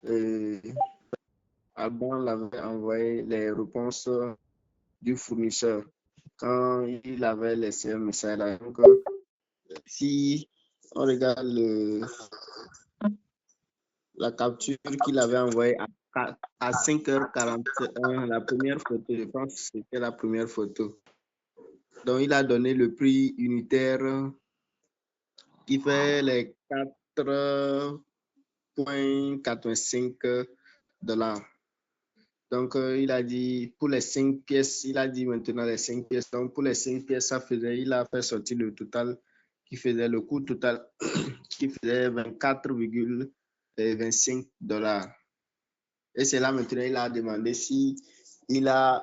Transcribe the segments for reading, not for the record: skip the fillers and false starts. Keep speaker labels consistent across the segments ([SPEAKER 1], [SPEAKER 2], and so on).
[SPEAKER 1] euh, Alban l'avait envoyé les réponses du fournisseur quand il avait laissé un message là. Donc, si on regarde la capture qu'il avait envoyée à 5h41, la première photo, je pense que c'était la première photo. Donc, il a donné le prix unitaire qui fait les 4,85 $. Donc, il a dit pour les 5 pièces, il a dit maintenant les 5 pièces. Donc, pour les 5 pièces, il a fait sortir le total qui faisait le coût total qui faisait 24,25 $. Et c'est là maintenant, il a demandé si il a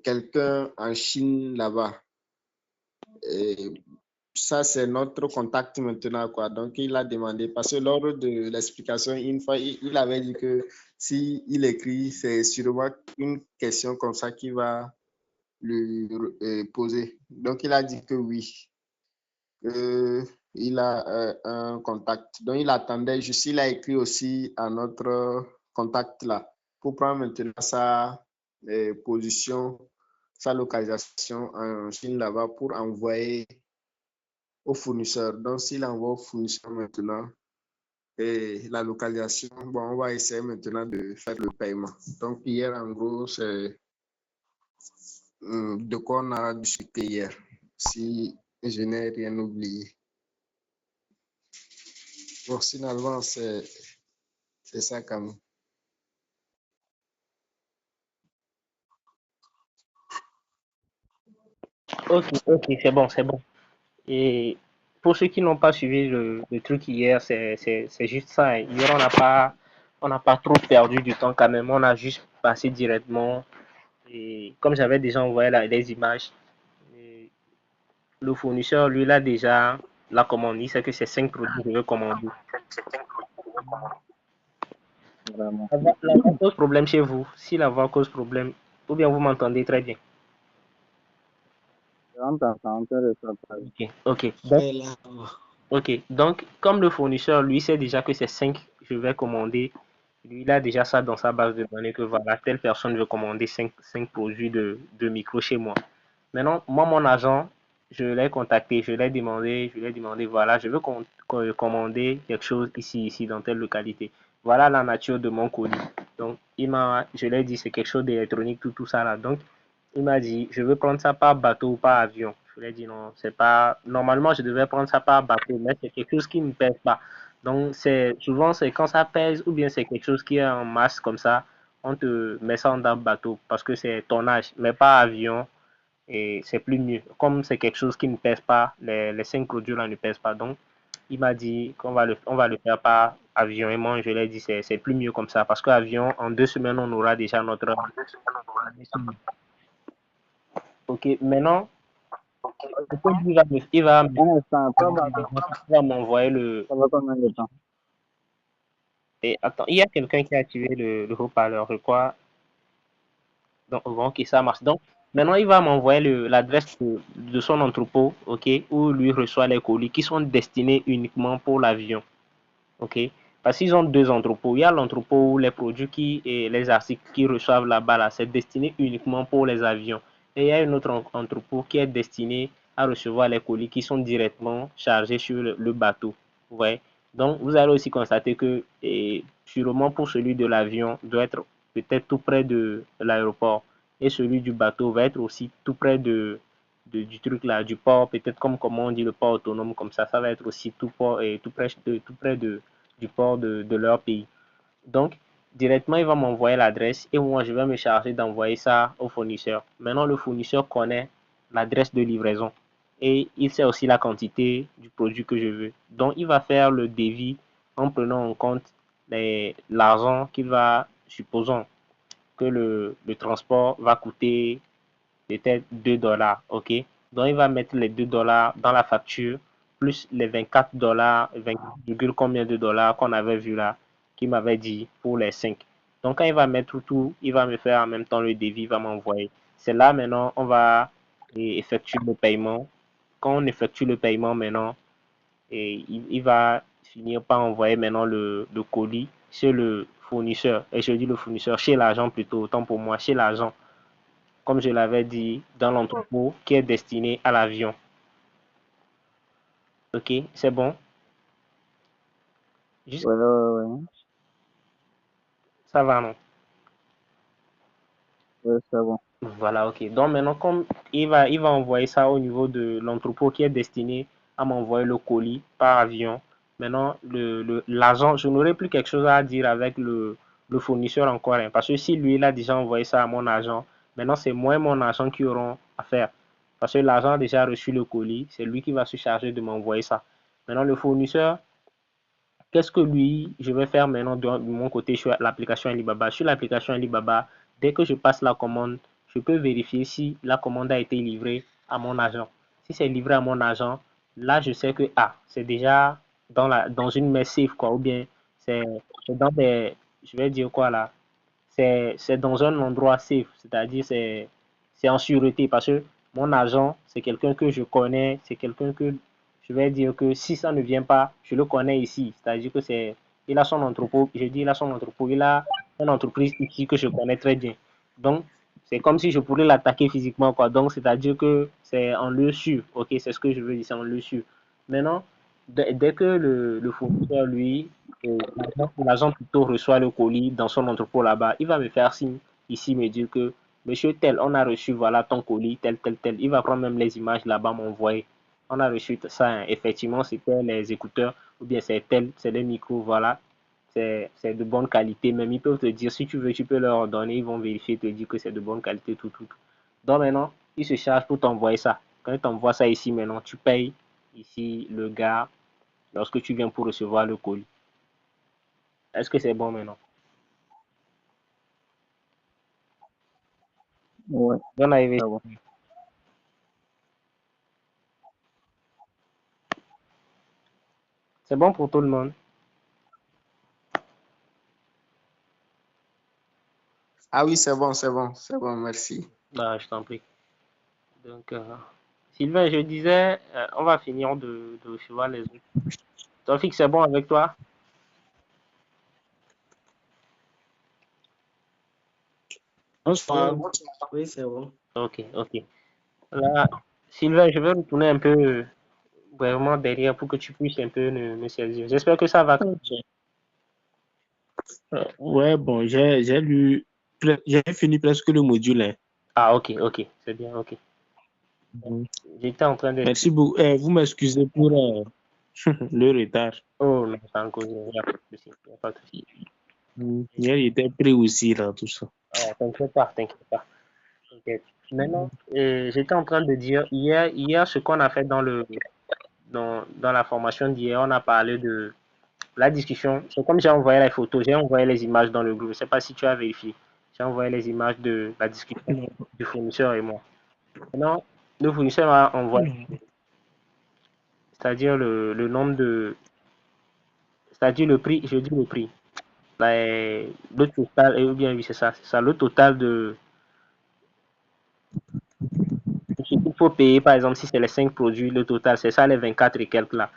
[SPEAKER 1] quelqu'un en Chine là-bas. Ça, c'est notre contact maintenant, quoi. Donc, il a demandé, parce que lors de l'explication, une fois, il avait dit que si il écrit, c'est sûrement une question comme ça qu'il va lui poser. Donc, il a dit que oui, il a un contact. Donc, il attendait juste, il a écrit aussi à notre contact là pour prendre maintenant sa position, sa localisation en Chine là-bas pour envoyer au fournisseur. Donc, s'il envoie au fournisseur maintenant et la localisation, bon, on va essayer maintenant de faire le paiement. Donc, hier, en gros, c'est de quoi on a discuté hier, si je n'ai rien oublié. Bon, finalement, c'est ça quand même.
[SPEAKER 2] Ok, ok, c'est bon, c'est bon. Et pour ceux qui n'ont pas suivi le truc hier, c'est juste ça, hein. Hier, on n'a pas trop perdu du temps quand même. On a juste passé directement. Et comme j'avais déjà envoyé les images, et le fournisseur, lui, là déjà la commande. Il sait que c'est 5 produits que je veux commander.
[SPEAKER 3] Vraiment.
[SPEAKER 2] La voix cause problème chez vous. Si la voix cause problème, ou bien vous m'entendez très bien.
[SPEAKER 3] On t'entend, on te reçoit pas.
[SPEAKER 2] Ok, ok. Ok, donc comme le fournisseur, lui, sait déjà que c'est 5 je vais commander. Lui, il a déjà ça dans sa base de données que voilà, telle personne veut commander 5 produits de micro chez moi. Maintenant, moi, mon agent, je l'ai contacté, je lui ai demandé, voilà, je veux commander quelque chose ici, dans telle localité. Voilà la nature de mon colis. Donc, je lui ai dit, c'est quelque chose d'électronique, tout ça là. Donc, il m'a dit, je veux prendre ça par bateau ou par avion. Je lui ai dit, non, c'est pas, normalement, je devais prendre ça par bateau, mais c'est quelque chose qui ne pèse pas. Donc, souvent, c'est quand ça pèse ou bien c'est quelque chose qui est en masse comme ça, on te met ça dans le bateau parce que c'est tonnage, mais pas avion et c'est plus mieux. Comme c'est quelque chose qui ne pèse pas, les 5 produits là ne pèsent pas. Donc, il m'a dit on va le faire par avion. Et moi, je lui ai dit c'est plus mieux comme ça parce qu'avion, en 2 semaines, on aura déjà notre. Ok, maintenant,
[SPEAKER 3] Un instant, toi, bateau,
[SPEAKER 2] il va m'envoyer le.
[SPEAKER 3] ça va combien de temps?
[SPEAKER 2] Et attends, il y a quelqu'un qui a activé le haut-parleur, je crois. Donc, ok, ça marche. Donc, maintenant, il va m'envoyer l'adresse de son entrepôt, ok, où lui reçoit les colis qui sont destinés uniquement pour l'avion. OK? Parce qu'ils ont deux entrepôts. Il y a l'entrepôt où les produits et les articles qui reçoivent là-bas, là, c'est destiné uniquement pour les avions. Et il y a un autre entrepôt qui est destiné à recevoir les colis qui sont directement chargés sur le bateau. Vous voyez? Donc, vous allez aussi constater que, sûrement pour celui de l'avion, doit être peut-être tout près de l'aéroport. Et celui du bateau va être aussi tout près du truc là, du port, peut-être comme on dit le port autonome, comme ça va être aussi tout près du port de leur pays. Donc, directement, il va m'envoyer l'adresse et moi, je vais me charger d'envoyer ça au fournisseur. Maintenant, le fournisseur connaît l'adresse de livraison et il sait aussi la quantité du produit que je veux. Donc, il va faire le devis en prenant en compte l'argent qu'il va, supposons que le transport va coûter peut-être 2 dollars, ok? Donc, il va mettre les 2 dollars dans la facture, plus les 24 dollars, 20, combien de dollars qu'on avait vu là, qu'il m'avait dit pour les 5. Donc, quand il va mettre tout, il va me faire en même temps le devis, il va m'envoyer. C'est là maintenant, on va effectuer le paiement. Quand on effectue le paiement maintenant, il va finir par envoyer maintenant le colis chez le fournisseur. Et je dis le fournisseur, chez l'agent plutôt, autant pour moi, chez l'agent, comme je l'avais dit, dans l'entrepôt qui est destiné à l'avion. Ok, c'est bon? Juste,
[SPEAKER 3] Ouais.
[SPEAKER 2] ça va, non?
[SPEAKER 3] Ouais, c'est bon.
[SPEAKER 2] Voilà, ok. Donc maintenant, comme il va envoyer ça au niveau de l'entrepôt qui est destiné à m'envoyer le colis par avion. Maintenant, l'agent, je n'aurai plus quelque chose à dire avec le fournisseur encore, hein, parce que si lui, il a déjà envoyé ça à mon agent, maintenant c'est moi et mon agent qui auront à faire. Parce que l'agent a déjà reçu le colis, c'est lui qui va se charger de m'envoyer ça. Maintenant, le fournisseur, qu'est-ce que lui, je vais faire maintenant de mon côté sur l'application Alibaba? Sur l'application Alibaba, dès que je passe la commande, je peux vérifier si la commande a été livrée à mon agent. Si c'est livré à mon agent, là, je sais que c'est déjà dans une mail safe, quoi, ou bien c'est dans des, je vais dire quoi là, c'est dans un endroit safe, c'est-à-dire c'est en sûreté parce que mon agent, c'est quelqu'un que je connais, c'est quelqu'un que je vais dire que si ça ne vient pas, je le connais ici. C'est-à-dire que il a son entrepôt, je dis il a son entrepôt, il a une entreprise ici que je connais très bien. Donc, c'est comme si je pourrais l'attaquer physiquement, quoi. Donc, c'est-à-dire que c'est en lieu sûr. Ok, c'est ce que je veux dire, c'est en lieu sûr. Maintenant, dès que le fournisseur, lui, l'agent plutôt reçoit le colis dans son entrepôt là-bas, il va me faire signe ici, me dire que monsieur tel, on a reçu, voilà ton colis, tel. Il va prendre même les images là-bas, m'envoyer. On a reçu ça, hein. Effectivement, c'était les écouteurs, ou bien c'est tel, c'est les micros, voilà. C'est de bonne qualité. Même ils peuvent te dire, si tu veux, tu peux leur donner, ils vont vérifier, te dire que c'est de bonne qualité, tout. Donc maintenant, ils se chargent pour t'envoyer ça. Quand ils t'envoient ça ici, maintenant, tu payes ici le gars lorsque tu viens pour recevoir le colis. Est-ce que c'est bon maintenant?
[SPEAKER 3] Ouais,
[SPEAKER 2] Bonne arrivée.
[SPEAKER 3] c'est bon.
[SPEAKER 2] C'est bon pour tout le monde.
[SPEAKER 1] Ah oui, c'est bon, merci.
[SPEAKER 2] Bah, je t'en prie. Donc, Sylvain, je disais, on va finir de recevoir les autres. Tofik, c'est bon avec toi?
[SPEAKER 4] Bonsoir. Oui, c'est bon.
[SPEAKER 2] Ok. Là, Sylvain, je vais retourner un peu brièvement derrière pour que tu puisses un peu me saisir. J'espère que ça va.
[SPEAKER 4] Ouais, bon, j'ai fini presque le module, hein.
[SPEAKER 2] Ah, ok, c'est bien, ok. J'étais en train de...
[SPEAKER 4] Merci beaucoup. Vous m'excusez pour le retard.
[SPEAKER 2] Oh, non, c'est encore, il n'y a pas de souci, il n'y a pas de souci.
[SPEAKER 4] Hier, j'étais pris aussi dans tout ça.
[SPEAKER 2] Ah, t'inquiète pas. T'inquiète. Maintenant, j'étais en train de dire, hier, ce qu'on a fait dans la formation d'hier, on a parlé de la discussion. C'est comme j'ai envoyé les photos, j'ai envoyé les images dans le groupe. Je ne sais pas si tu as vérifié. J'ai envoyé les images de la discussion du fournisseur et moi. Maintenant, le fournisseur m'a envoyé, c'est-à-dire le nombre de, c'est-à-dire le prix, je dis le prix. Le total, ou bien oui, c'est ça, le total de ce qu'il faut payer, par exemple, si c'est les 5 produits, le total, c'est ça, les 24 et quelques là.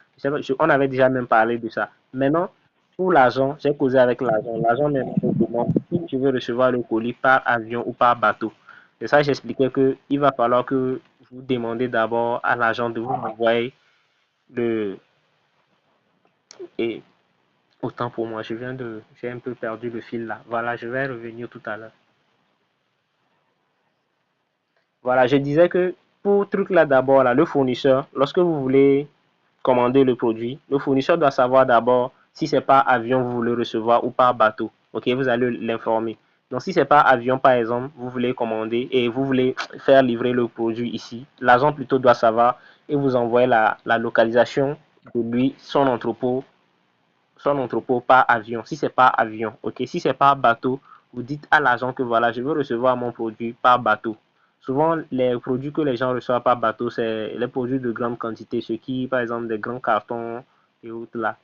[SPEAKER 2] On avait déjà même parlé de ça. Maintenant, pour l'argent, j'ai causé avec l'argent. L'argent maintenant me demande si je veux recevoir le colis par avion ou par bateau. C'est ça, j'expliquais qu'il va falloir que vous demandez d'abord à l'agent de vous envoyer le. Et autant pour moi, j'ai un peu perdu le fil là. Voilà, je vais revenir tout à l'heure. Voilà, je disais que pour truc là d'abord, là, le fournisseur, lorsque vous voulez commander le produit, le fournisseur doit savoir d'abord si c'est par avion vous voulez recevoir ou par bateau. Ok, vous allez l'informer. Donc si c'est par avion par exemple, vous voulez commander et vous voulez faire livrer le produit ici, l'agent plutôt doit savoir et vous envoyer la localisation de lui, son entrepôt par avion. Si c'est par avion, ok. Si c'est par bateau, vous dites à l'agent que voilà, je veux recevoir mon produit par bateau. Souvent, les produits que les gens reçoivent par bateau, c'est les produits de grande quantité, ce qui, par exemple, des grands cartons et autres là,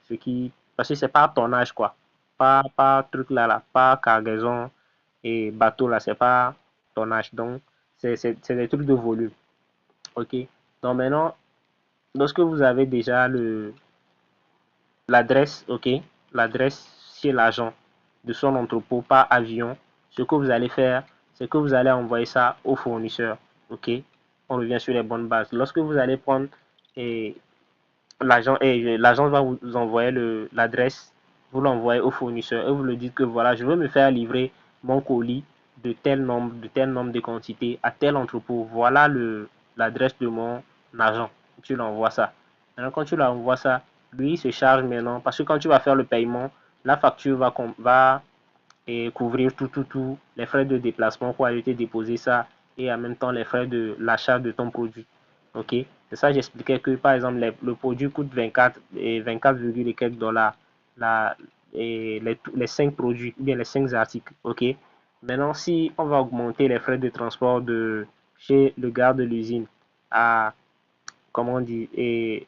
[SPEAKER 2] parce que c'est par tonnage quoi, pas truc là, pas cargaison et bateau là, c'est pas tonnage, donc c'est des trucs de volume, ok. Donc maintenant, lorsque vous avez déjà l'adresse, ok, l'adresse chez l'agent de son entrepôt par avion, ce que vous allez faire, c'est que vous allez envoyer ça au fournisseur, ok. On revient sur les bonnes bases. Lorsque vous allez prendre et l'agent va vous envoyer l'adresse, vous l'envoyez au fournisseur et vous lui dites que voilà, je veux me faire livrer mon colis de tel nombre de quantités à tel entrepôt. Voilà l'adresse de mon agent. Tu l'envoies ça. Maintenant, quand tu l'envoies ça, lui il se charge maintenant parce que quand tu vas faire le paiement, la facture va couvrir tout, les frais de déplacement pour aller te déposer ça et en même temps les frais de l'achat de ton produit. Ok, c'est ça, j'expliquais que par exemple, le produit coûte 24 et 24, et quelques dollars. Et les 5 produits, ou bien les 5 articles. Ok, maintenant, si on va augmenter les frais de transport de chez le gars de l'usine à, comment on dit, et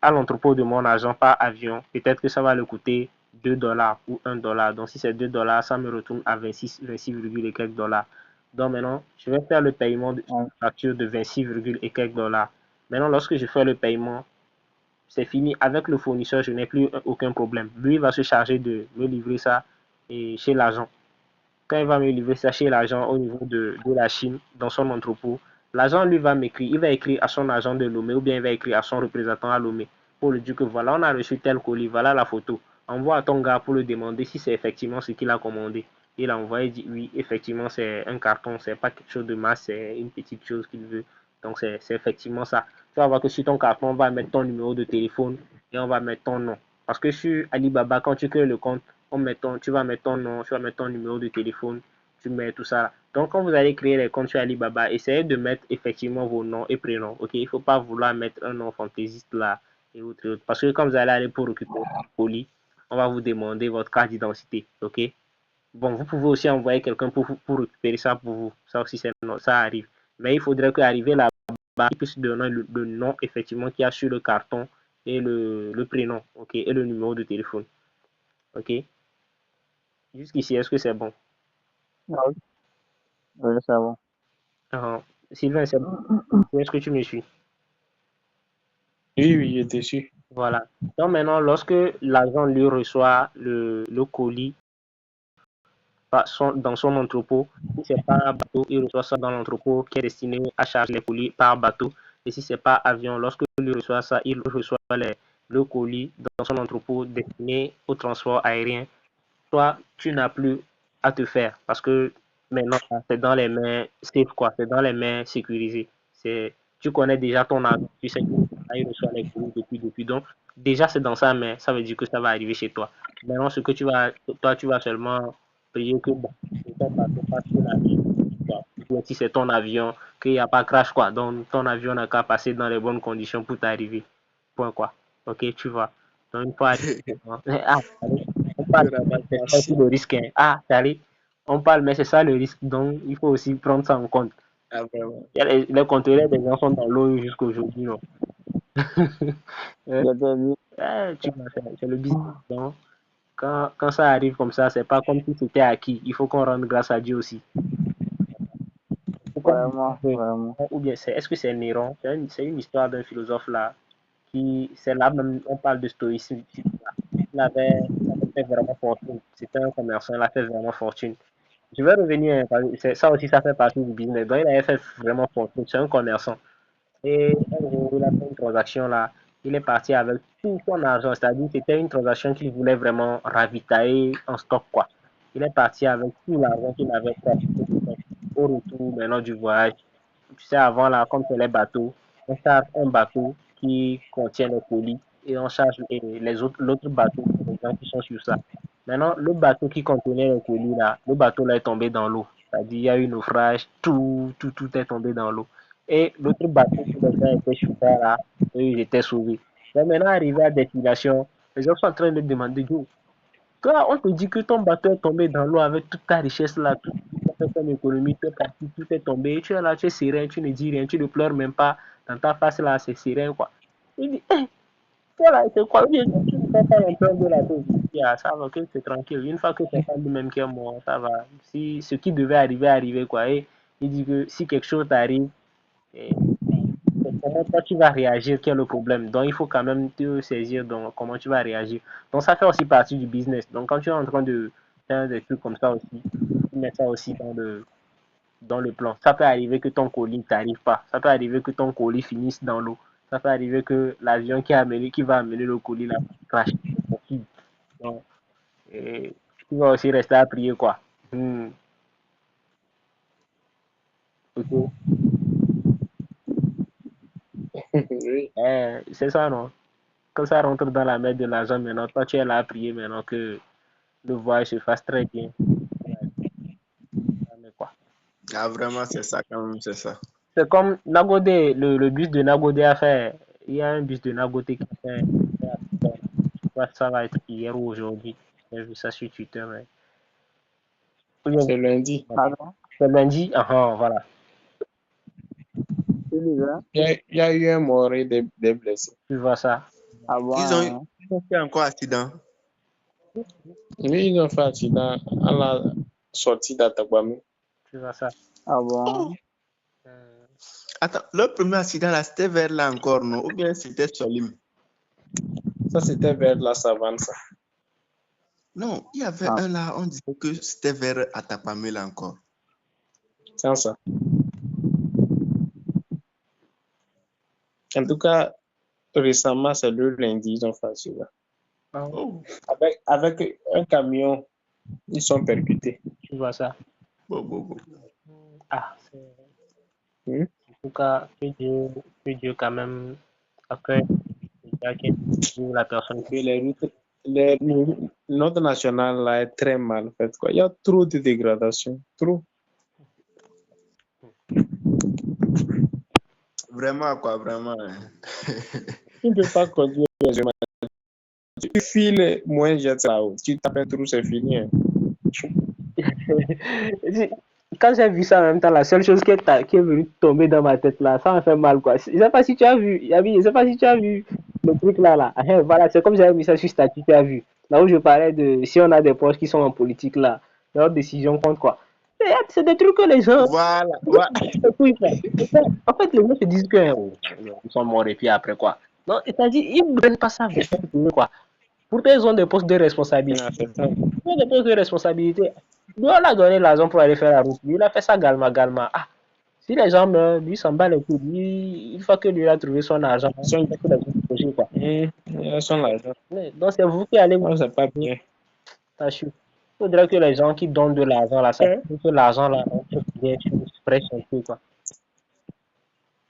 [SPEAKER 2] à l'entrepôt de mon agent par avion, peut-être que ça va le coûter 2 dollars ou 1 dollar. Donc, si c'est 2 dollars, ça me retourne à 26, et quelques dollars. Donc, maintenant, je vais faire le paiement de
[SPEAKER 3] Ouais.
[SPEAKER 2] facture de 26, et quelques dollars. Maintenant, lorsque je fais le paiement, c'est fini. Avec le fournisseur, je n'ai plus aucun problème. Lui, il va se charger de me livrer ça chez l'agent. Quand il va me livrer ça chez l'agent au niveau de la Chine, dans son entrepôt, l'agent lui va m'écrire, il va écrire à son agent de Lomé ou bien il va écrire à son représentant à Lomé pour lui dire que voilà, on a reçu tel colis, voilà la photo. Envoie à ton gars pour lui demander si c'est effectivement ce qu'il a commandé. Il a envoyé, il dit oui, effectivement, c'est un carton, c'est pas quelque chose de masse, c'est une petite chose qu'il veut. Donc, c'est effectivement ça. Tu vas voir que sur ton carton, on va mettre ton numéro de téléphone et on va mettre ton nom. Parce que sur Alibaba, quand tu crées le compte, tu vas mettre ton nom, tu vas mettre ton numéro de téléphone, tu mets tout ça là. Donc, quand vous allez créer les comptes sur Alibaba, essayez de mettre effectivement vos noms et prénoms. Ok, il ne faut pas vouloir mettre un nom fantaisiste là et autres. Parce que quand vous allez aller pour récupérer le colis, on va vous demander votre carte d'identité. Ok, bon, vous pouvez aussi envoyer quelqu'un pour récupérer ça pour vous. Ça aussi, ça arrive. Mais il faudrait qu'arriver là-bas, il puisse donner le nom effectivement qu'il y a sur le carton et le prénom, ok, et le numéro de téléphone. Ok. Jusqu'ici, est-ce que c'est bon?
[SPEAKER 3] Ouais. Oui, c'est bon.
[SPEAKER 2] Ah, Sylvain, c'est bon. Est-ce que tu me suis?
[SPEAKER 4] Oui, oui, j'étais sûr.
[SPEAKER 2] Voilà. Donc maintenant, lorsque l'agent lui reçoit le colis dans son entrepôt, si c'est pas bateau, il reçoit ça dans l'entrepôt qui est destiné à charger les colis par bateau. Et si c'est pas avion, lorsque lui reçoit ça, il reçoit le colis dans son entrepôt destiné au transport aérien. Toi, tu n'as plus à te faire parce que maintenant, c'est dans les mains safe, quoi. C'est dans les mains sécurisées. Tu connais déjà ton agent, tu sais qu'il reçoit les colis depuis. Donc, déjà, c'est dans sa main. Ça veut dire que ça va arriver chez toi. Maintenant, toi, tu vas seulement prier que bon, ton bateau passe sur la ligne, quoi. Ou si c'est ton avion, qu'il n'y a pas crash, quoi. Donc, ton avion n'a qu'à passer dans les bonnes conditions pour t'arriver. Point, quoi. Ok, tu vois. Donc, une fois arrivé, on parle, c'est ça aussi
[SPEAKER 1] Merci.
[SPEAKER 2] le risque, hein. Allez, on parle, mais c'est ça le risque. Donc, il faut aussi prendre ça en compte.
[SPEAKER 1] Ah, vraiment.
[SPEAKER 2] Les conteneurs des gens sont dans l'eau jusqu'à aujourd'hui, non? Hein?
[SPEAKER 3] J'étais dit,
[SPEAKER 2] Tu vois, c'est le business. Donc, quand ça arrive comme ça, c'est pas comme si c'était acquis. Il faut qu'on rende grâce à Dieu aussi.
[SPEAKER 3] vraiment, vraiment.
[SPEAKER 2] Ou bien, est-ce que c'est Néron? C'est une histoire d'un philosophe là, c'est là même, on parle de stoïcisme. Il avait fait vraiment fortune. C'était un commerçant, il a fait vraiment fortune. Je vais revenir, hein, ça aussi, ça fait partie du business. Donc, il avait fait vraiment fortune. C'est un commerçant. Et un jour, il a fait une transaction là. Il est parti avec tout son argent. C'est-à-dire que c'était une transaction qu'il voulait vraiment ravitailler en stock, quoi. Il est parti avec tout l'argent qu'il avait fait au retour maintenant du voyage. Tu sais, avant là, comme c'est les bateaux, on charge un bateau qui contient les colis et on charge l'autre bateau pour les gens qui sont sur ça. Maintenant, le bateau qui contenait les colis là, le bateau là est tombé dans l'eau. C'est-à-dire, il y a eu un naufrage, tout est tombé dans l'eau. Et l'autre bateau qui les gens étaient sur terre là, eux, ils étaient sauvés. Mais maintenant, arrivé à destination, les gens sont en train de demander, Joe, quand on te dit que ton bateau est tombé dans l'eau avec toute ta richesse là, tout fait ton économie, tout est parti, tout est tombé, tu es là, tu es serein, tu ne dis rien, tu ne pleures même pas, dans ta face là, c'est serein quoi. Il dit, toi là, c'est quoi? Tu ne fais pas l'emploi de la chose. Ça va, que c'est tranquille. Une fois que c'est pas lui-même qui est mort, ça va. Si ce qui devait arriver, arriver quoi. Et il dit que si quelque chose t'arrive, c'est comment toi tu vas réagir, quel est le problème. Donc il faut quand même te saisir donc comment tu vas réagir. Donc ça fait aussi partie du business. Donc quand tu es en train de faire des trucs comme ça aussi, tu mets ça aussi dans le plan. Ça peut arriver que ton colis ne t'arrive pas. Ça peut arriver que ton colis finisse dans l'eau. Ça peut arriver que l'avion qui va amener le colis là crache. C'est possible. Donc, tu vas aussi rester à prier quoi. Ok.
[SPEAKER 4] Oui,
[SPEAKER 2] C'est ça non. Quand ça rentre dans la main de l'argent maintenant, toi tu es là à prier maintenant que le voyage se fasse très bien. Quoi.
[SPEAKER 1] Ah, vraiment, c'est ça quand même, c'est ça.
[SPEAKER 2] C'est comme Nagodé, le bus de Nagodé a fait. Il y a un bus de Nagodé qui a fait. Je crois que ça va être hier ou aujourd'hui. J'ai vu ça sur Twitter. Mais...
[SPEAKER 4] c'est lundi.
[SPEAKER 3] Pardon?
[SPEAKER 2] C'est lundi. Voilà.
[SPEAKER 3] C'est bizarre.
[SPEAKER 4] Il y a eu un mort et des blessés.
[SPEAKER 2] Tu vois ça.
[SPEAKER 3] Ah bon?
[SPEAKER 1] Ils ont fait encore accident.
[SPEAKER 4] Oui, ils ont fait accident à la sortie d'Atagbami.
[SPEAKER 2] Tu vois ça.
[SPEAKER 3] Ah bon?
[SPEAKER 1] Attends, le premier accident là, c'était vers là encore, non? Ou bien c'était Solim?
[SPEAKER 4] Ça, c'était vers la savane, ça.
[SPEAKER 1] Non, il y avait un là, on disait que c'était vers Atapamé là encore.
[SPEAKER 4] C'est ça. En tout cas, récemment, c'est le lundi, ils ont fait accident.
[SPEAKER 1] Oh,
[SPEAKER 4] Avec un camion, ils sont percutés.
[SPEAKER 2] Tu vois ça.
[SPEAKER 1] bon.
[SPEAKER 2] Ah, en tout cas, que Dieu quand même accueille la personne.
[SPEAKER 4] Notre national là est très mal fait. Quoi. Il y a trop de dégradation. Trop.
[SPEAKER 1] Vraiment, quoi, vraiment.
[SPEAKER 4] Tu ne peux pas conduire les humains. Tu files, moins jette ça haut. Tu tapes un trou, c'est fini. Hein.
[SPEAKER 2] Quand j'ai vu ça en même temps, la seule chose qui est venue tomber dans ma tête là, ça m'a fait mal quoi. Je sais pas si tu as vu, Yabi, je sais pas si tu as vu le truc là. Voilà, c'est comme j'avais mis ça sur statut, tu as vu. Là où je parlais de si on a des postes qui sont en politique là, leur décision compte quoi. C'est des trucs que les gens.
[SPEAKER 1] Voilà.
[SPEAKER 2] En fait, les gens se disent que ils sont morts et puis après quoi. Non, c'est-à-dire, ils ne prennent pas ça quoi. Pourtant, ils ont des postes de responsabilité. Ils ont des postes de responsabilité. Il doit leur donner l'argent pour aller faire la route. Lui, il a fait ça galma. Ah, si les gens meurent, lui, s'en bat les couilles. Il faut que lui a trouvé son argent.
[SPEAKER 4] Ils sont là.
[SPEAKER 2] Donc, c'est vous qui allez vous.
[SPEAKER 4] Non, c'est pas bien.
[SPEAKER 2] Il faudrait que les gens qui donnent de l'argent, là, ça que l'argent, là, on peut bien prêche un peu, quoi.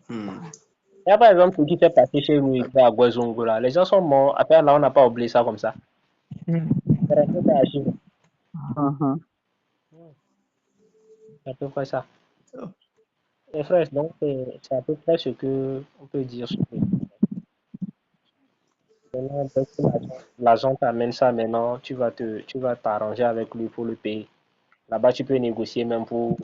[SPEAKER 2] Il y a par exemple ce qui s'est passé chez nous à Guazongo, là. Les gens sont morts. Après, là, on n'a pas oublié ça comme ça. C'est à peu près ça. Et frère, donc c'est à peu près ce que on peut dire. Maintenant, dès que l'agent t'amène ça maintenant, tu vas t'arranger avec lui pour le payer. Là-bas, tu peux négocier même pour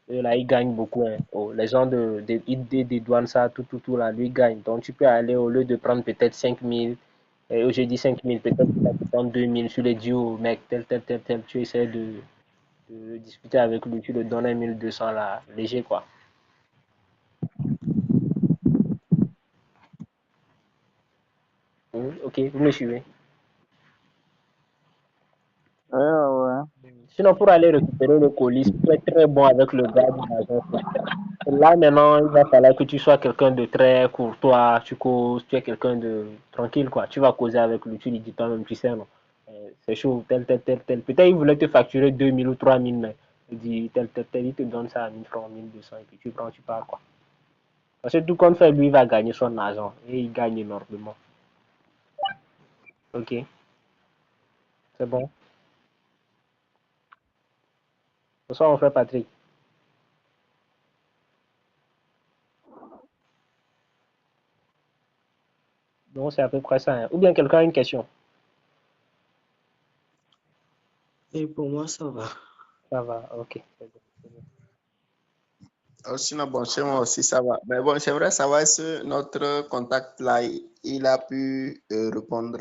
[SPEAKER 2] là, il gagne beaucoup. Hein. Oh, les gens des douanes, ça, tout, là, lui gagne. Donc, tu peux aller au lieu de prendre peut-être 5 000, et je dis 5 000, peut-être tu vas prendre 2 000, tu les dis au mec, tel, tu essaies de discuter avec lui, tu le donnes 1 200 là, léger quoi. Ok, vous me suivez.
[SPEAKER 3] Ouais.
[SPEAKER 2] Sinon, pour aller récupérer le colis, tu es très bon avec le gars de l'agence. Là, maintenant, il va falloir que tu sois quelqu'un de très courtois, tu causes, tu es quelqu'un de tranquille, quoi. Tu vas causer avec lui, tu lui dis toi-même, tu sais, non. C'est chaud, tel. Peut-être il voulait te facturer 2 000 ou 3 000, mais il dit tel, il te donne ça à 1 000 francs, 1 200, et puis tu prends, tu pars, quoi. Parce que tout compte fait, lui, il va gagner son argent, et il gagne énormément. Ok, c'est bon. Bonsoir, mon frère Patrick. Donc, c'est à peu près ça. Hein. Ou bien quelqu'un a une question?
[SPEAKER 5] Et pour moi, ça va.
[SPEAKER 2] Ça va, ok.
[SPEAKER 1] Sinon, bon, chez moi aussi, ça va. Mais bon, c'est vrai, ça va, est-ce que notre contact là, il a pu répondre?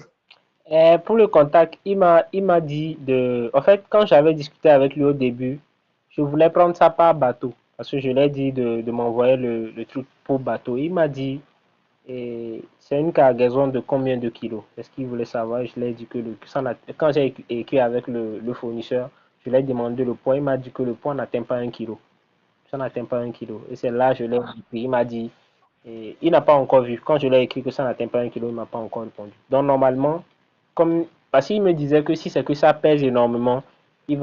[SPEAKER 2] Pour le contact, il m'a dit de. En fait, quand j'avais discuté avec lui au début, je voulais prendre ça par bateau. Parce que je l'ai dit de m'envoyer le truc pour bateau. Il m'a dit, c'est une cargaison de combien de kilos? C'est ce qu'il voulait savoir. Je lui ai dit que quand j'ai écrit avec le fournisseur, je lui ai demandé le poids. Il m'a dit que le poids n'atteint pas 1 kilo. Ça n'atteint pas 1 kilo. Et c'est là que je l'ai écrit. Il m'a dit, il n'a pas encore vu. Quand je l'ai écrit que ça n'atteint pas 1 kilo, il ne m'a pas encore répondu. Donc normalement, parce qu'il me disait que si c'est que ça pèse énormément, on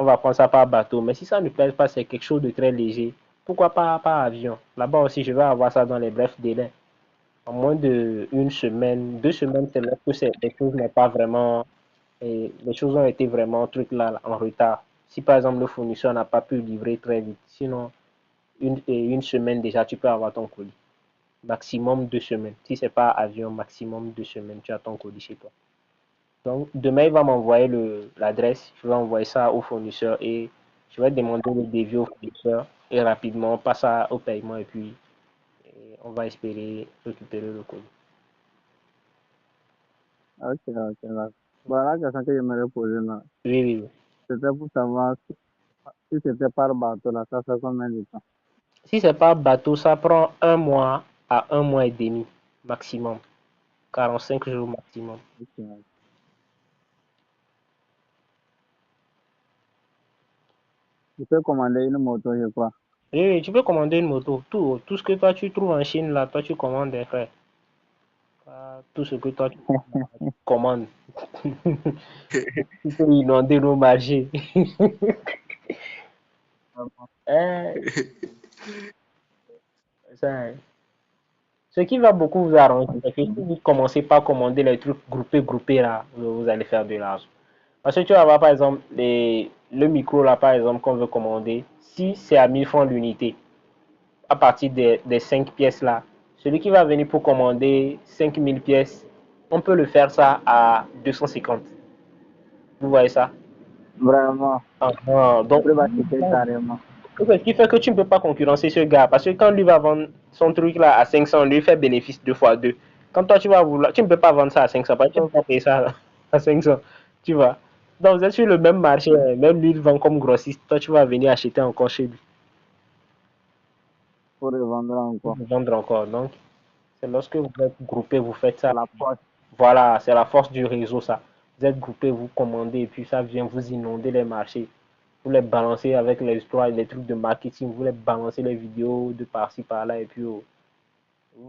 [SPEAKER 2] va prendre ça par bateau. Mais si ça ne pèse pas, c'est quelque chose de très léger. Pourquoi pas par avion? Là-bas aussi, je vais avoir ça dans les brefs délais. En moins d'une semaine, 2 semaines, c'est là que les choses n'est pas vraiment, les choses ont été vraiment truc là en retard. Si par exemple le fournisseur n'a pas pu livrer très vite, sinon une semaine déjà tu peux avoir ton colis. Maximum 2 semaines. Si c'est pas avion, maximum 2 semaines, tu as ton colis chez toi. Donc demain il va m'envoyer l'adresse, je vais envoyer ça au fournisseur et je vais demander le devis au fournisseur et rapidement on passe au paiement et puis on va espérer récupérer le colis.
[SPEAKER 3] Ok, d'accord. Bon, la question que je me posée là,
[SPEAKER 2] Oui.
[SPEAKER 3] c'était pour savoir si c'était par bateau là, ça fait combien de temps?
[SPEAKER 2] Si c'est par bateau, ça prend 1 mois à 1 mois et demi maximum. 45 jours maximum.
[SPEAKER 3] Ok. Tu peux commander une moto, je crois.
[SPEAKER 2] Oui, tu peux commander une moto. Tout ce que toi tu trouves en Chine, là, toi tu commandes des frères. Tout ce que toi tu commandes. Tu peux inonder nos marchés. Hein, ça, ce qui va beaucoup vous arranger, c'est que si vous commencez par commander les trucs groupés là, vous allez faire de l'argent. Parce que tu vas voir par exemple le micro là par exemple qu'on veut commander, si c'est à 1000 francs l'unité, à partir des 5 pièces là, celui qui va venir pour commander 5000 pièces, on peut le faire ça à 250. Vous voyez ça?
[SPEAKER 3] Vraiment.
[SPEAKER 2] Donc,
[SPEAKER 3] Le va quitter carrément.
[SPEAKER 2] ce qui fait que tu ne peux pas concurrencer ce gars. Parce que quand lui va vendre son truc là à 500, lui fait bénéfice 2 fois 2. Quand toi tu vas vouloir, tu ne peux pas vendre ça à 500, parce que tu ne peux pas payer ça à 500. Tu vois. Donc vous êtes sur le même marché, même lui il vend comme grossiste, toi tu vas venir acheter encore chez lui.
[SPEAKER 3] Pour revendre encore.
[SPEAKER 2] Vendre encore. Donc, c'est lorsque vous êtes groupé, vous faites ça.
[SPEAKER 3] La poche.
[SPEAKER 2] Voilà, c'est la force du réseau, ça. Vous êtes groupé, vous commandez, et puis ça vient vous inonder les marchés. Vous les balancez avec les trucs de marketing, vous les balancez les vidéos de par-ci, par-là, et puis vous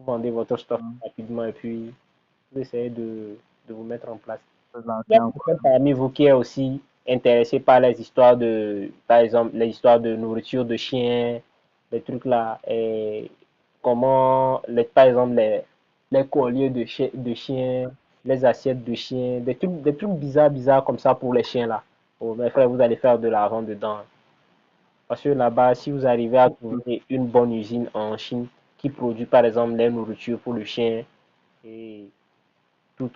[SPEAKER 2] vendez votre stock rapidement, et puis vous essayez de vous mettre en place. Il y a quelqu'un parmi vous qui est aussi intéressé par les histoires par exemple, les histoires de nourriture de chiens, les trucs là, et par exemple, les colliers de chiens, les assiettes de chiens, des trucs bizarres comme ça pour les chiens là. Oh, mes frères, vous allez faire de l'argent dedans. Parce que là-bas, si vous arrivez à trouver une bonne usine en Chine qui produit par exemple les nourritures pour le chien et tout,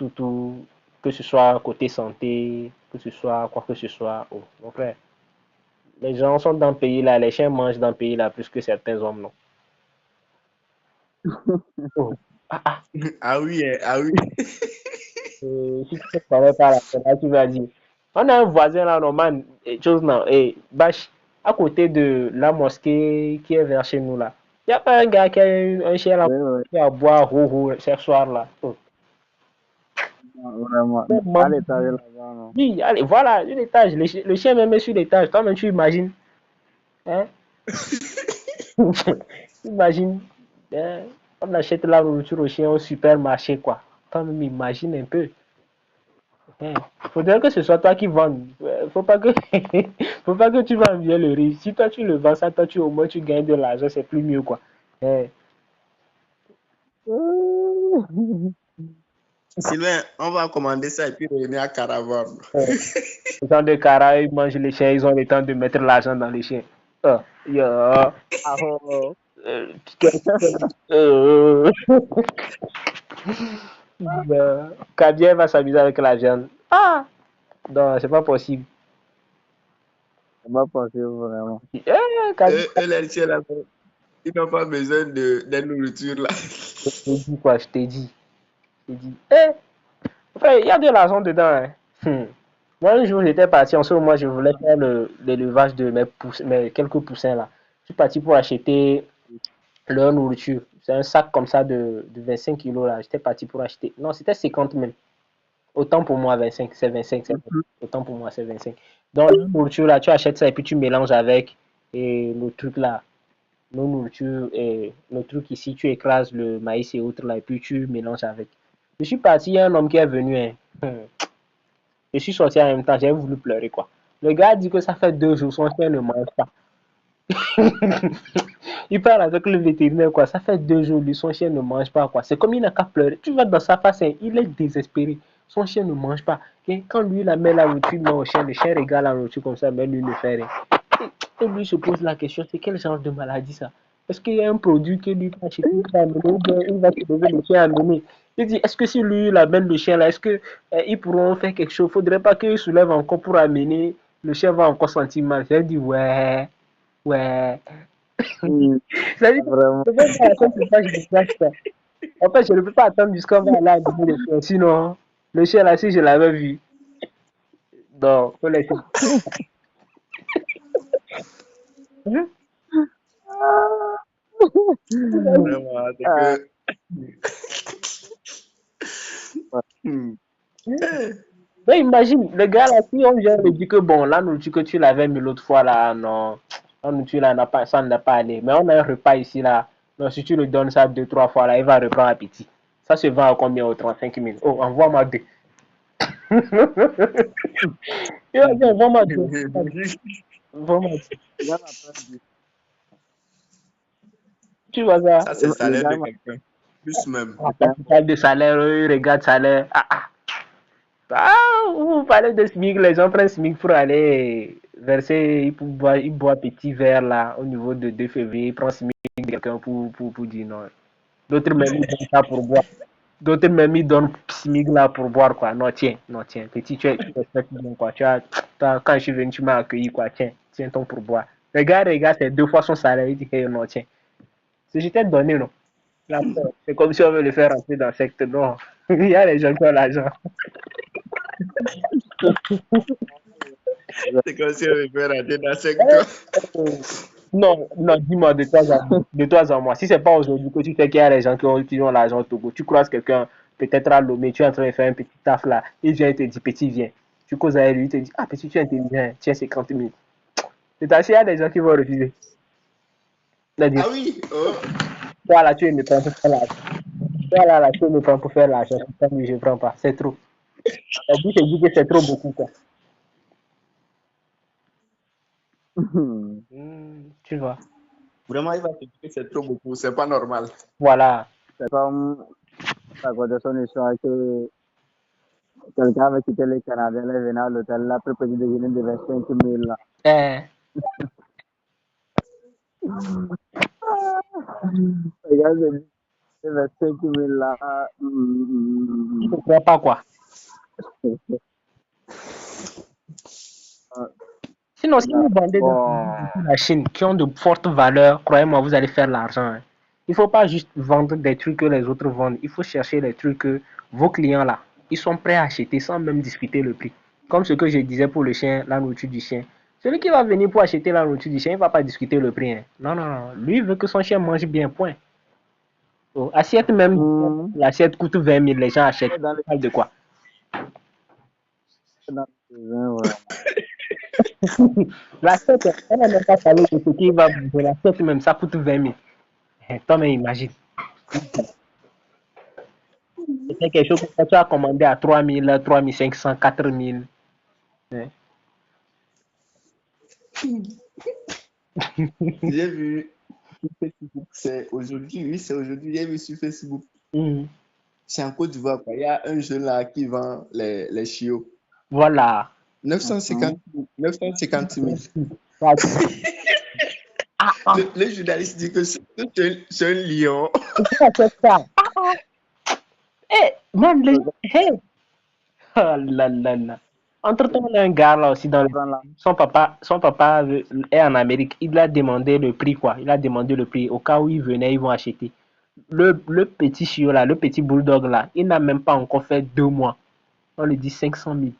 [SPEAKER 2] que ce soit côté santé, que ce soit quoi que ce soit. Oh, mon frère, les gens sont dans le pays là, les chiens mangent dans le pays là plus que certains hommes, non? Oh.
[SPEAKER 1] Ah oui,
[SPEAKER 2] Si tu ne connais pas là, tu vas dire. On a un voisin là, Norman, chose non, Bach, à côté de la mosquée qui est vers chez nous là. Il n'y a pas un gars qui a un chien là, qui a boire ce soir là. Oh.
[SPEAKER 3] Vraiment. À l'étage là-bas, non?
[SPEAKER 2] Oui, allez, voilà, sur l'étage. Le chien même est sur l'étage. Toi-même, tu imagines. Hein? Imagine. Hein? On achète la nourriture au chien au supermarché, quoi. Toi-même, imagine un peu. Il faudrait que ce soit toi qui vends. Faut pas que, faut pas que tu vends bien le riz. Si toi tu le vends ça, toi au moins tu gagnes de l'argent, c'est plus mieux quoi.
[SPEAKER 1] Sylvain, on va commander ça et puis revenir à Caravane.
[SPEAKER 2] Les gens de Cara, ils mangent les chiens, ils ont le temps de mettre l'argent dans les chiens. Kabien va s'amuser avec la viande. Ah! Non, c'est pas possible.
[SPEAKER 3] C'est pas possible, vraiment.
[SPEAKER 2] Les
[SPEAKER 1] chiens là, ils n'ont pas besoin de nourriture là.
[SPEAKER 2] Je t'ai dit quoi, je t'ai dit. Frère, il y a de l'argent dedans. Hein. Moi, un jour, j'étais parti, en ce moment, je voulais faire l'élevage de mes quelques poussins là. Je suis parti pour acheter leur nourriture. C'est un sac comme ça de 25 kilos là. J'étais parti pour acheter. Non, c'était 50 même. Autant pour moi, 25, c'est 25. Autant pour moi, c'est 25. Donc, la nourriture là, tu achètes ça et puis tu mélanges avec et le truc là. Nos nourritures et le truc ici, tu écrases le maïs et autres là et puis tu mélanges avec. Je suis parti, il y a un homme qui est venu. Hein. Je suis sorti en même temps, j'ai voulu pleurer quoi. Le gars dit que ça fait 2 jours, son chien ne mange pas. Il parle avec le vétérinaire, quoi. Ça fait 2 jours, lui, son chien ne mange pas, quoi. C'est comme il n'a qu'à pleurer. Tu vois dans sa face, hein, il est désespéré. Son chien ne mange pas. Et quand lui, il met la nourriture au chien, le chien regarde la nourriture comme ça, mais lui ne fait rien. Et lui se pose la question, c'est quel genre de maladie ça? Est-ce qu'il y a un produit que lui va acheter, il va se lever le chien à donner? Il dit, est-ce que si lui, il amène le chien là, est-ce que ils pourront faire quelque chose? Faudrait pas qu'il soulève encore pour amener. Le chien va encore sentir mal. J'ai dit, ouais, ouais. C'est-à-dire
[SPEAKER 3] Vraiment.
[SPEAKER 2] que je peux pas attendre que je déplace ça. En fait, je ne peux pas attendre jusqu'à on va aller à donner le chien. Sinon, le chien là, si je l'avais vu, non, faut laisser.
[SPEAKER 1] Vraiment, c'est
[SPEAKER 3] Ah,
[SPEAKER 1] que. Hmm.
[SPEAKER 2] Mais imagine, le gars là, si on vient lui dire que bon, la nourriture que tu l'avais mis l'autre fois là, non, la nourriture là, ça n'a pas allé. Mais on a un repas ici là, non, si tu lui donnes ça 2, 3 fois là, il va reprendre appétit. Ça se vend à combien? Au 35 000. Oh, envoie-moi 2. Il va dire, envoie-moi 2. Envoie-moi 2.
[SPEAKER 3] le gars m'appelle du-
[SPEAKER 2] Tu vois ça?
[SPEAKER 1] Ça, c'est le
[SPEAKER 3] le
[SPEAKER 1] salaire
[SPEAKER 3] gars
[SPEAKER 1] de quelqu'un. Plus même.
[SPEAKER 2] Quand tu parles de salaire, il regarde salaire. Vous parlez de SMIC, les gens prennent SMIC pour aller verser, ils boivent petit verre là, au niveau de 2 février, ils prennent SMIC de quelqu'un pour dire non. D'autres même, ils donnent ça pour boire. D'autres même, ils donnent SMIC là pour boire quoi. Non, tiens, petit, tu respectes bien quoi. Quand je suis venu, tu m'as accueilli quoi. Tiens ton pourboire. Regarde, c'est 2 fois son salaire. Il dit que non, tiens. Si j'étais donné, non. Là, c'est comme si on veut le faire rentrer dans le secteur. Non, il y a les gens qui ont l'argent.
[SPEAKER 1] C'est comme si on veut faire rater dans le secteur.
[SPEAKER 2] Non, dis-moi de toi à moi. Si c'est pas aujourd'hui que tu sais qu'il y a les gens qui ont l'argent au Togo, tu croises quelqu'un, peut-être à Lomé, tu es en train de faire un petit taf là, il vient et te dit, petit, viens. Tu causes avec lui, il te dit, ah, petit, tu es intelligent, tiens 50 000. C'est assez, il y a des gens qui vont refuser. Il a dit,
[SPEAKER 1] Ah oui, oh.
[SPEAKER 2] toi là, tu me prends pour faire l'argent. Toi là, tu me prends pour faire l'argent. Je ne prends pas, c'est trop. La bouche dit que c'est trop beaucoup, quoi. Tu vois.
[SPEAKER 1] Vraiment, il va te dire que c'est trop beaucoup, c'est pas normal.
[SPEAKER 2] Voilà.
[SPEAKER 3] C'est comme à côté de son histoire que quelqu'un avait quitté le Canada, il est venu à l'hôtel, là, après petit déjeuner de 25 000 là. Le gars s'est dit, 25 000 là.
[SPEAKER 2] Il ne croit pas, quoi. Sinon, si vous vendez dans la Chine qui ont de fortes valeurs, croyez-moi, vous allez faire l'argent. Hein. Il ne faut pas juste vendre des trucs que les autres vendent. Il faut chercher les trucs que vos clients là, ils sont prêts à acheter sans même discuter le prix. Comme ce que je disais pour le chien, la nourriture du chien. Celui qui va venir pour acheter la nourriture du chien, il ne va pas discuter le prix. Hein. Non. Lui, il veut que son chien mange bien, point. Oh, assiette même, l'assiette coûte 20 000, les gens achètent. On parle de quoi? L'assiette, elle n'a même pas parlé de ce qui va manger. L'assiette même, ça coûte 20 000. Toi, mais imagine. C'est quelque chose que tu as commandé à 3 000, 3 500, 4 000.
[SPEAKER 1] J'ai vu sur Facebook, c'est aujourd'hui, j'ai vu sur Facebook. C'est en Côte d'Ivoire, il y a un jeune là qui vend les chiots.
[SPEAKER 2] Voilà.
[SPEAKER 1] 950 000. Le journaliste dit que c'est un lion.
[SPEAKER 2] C'est ça. Man, oh là là. Entre-temps, il y a un gars là aussi dans son papa est en Amérique. Il a demandé le prix, quoi. Il a demandé le prix. Au cas où ils venaient, ils vont acheter. Le petit chiot là, le petit bulldog là, il n'a même pas encore fait 2 mois. On lui dit 500 000.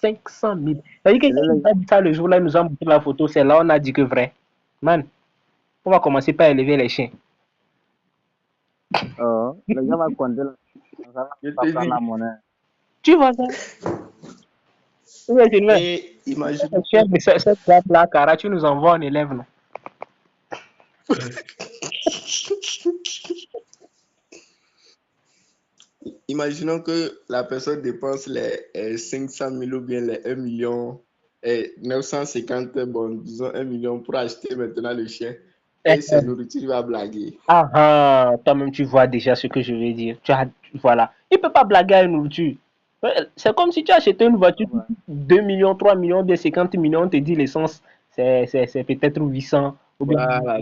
[SPEAKER 2] 500 000. C'est-à-dire qu'il a dit ça le jour là, il nous a montré la photo. C'est là on a dit que vrai. Man, On va commencer par élever les chiens.
[SPEAKER 3] Le gars va compter ça va
[SPEAKER 1] Je
[SPEAKER 3] pas
[SPEAKER 1] te
[SPEAKER 3] prendre la
[SPEAKER 1] dis.
[SPEAKER 3] monnaie.
[SPEAKER 2] Tu vois ça? Oui, c'est vrai.
[SPEAKER 1] Et imagine
[SPEAKER 2] Les chiens de cette boîte-là, Cara, tu nous envoies un élève, non?
[SPEAKER 1] Imaginons que la personne dépense les 500 000 ou bien les 1 million et 950, bon, disons 1 million pour acheter maintenant le chien. Et ses nourritures, il va blaguer.
[SPEAKER 2] Toi-même, tu vois déjà ce que je veux dire. Voilà. Il ne peut pas blaguer à une nourriture. C'est comme si tu achetais une voiture 2 millions, 3 millions, bien 50 millions, on te dit l'essence, c'est peut-être 800. Ou bien
[SPEAKER 1] Voilà,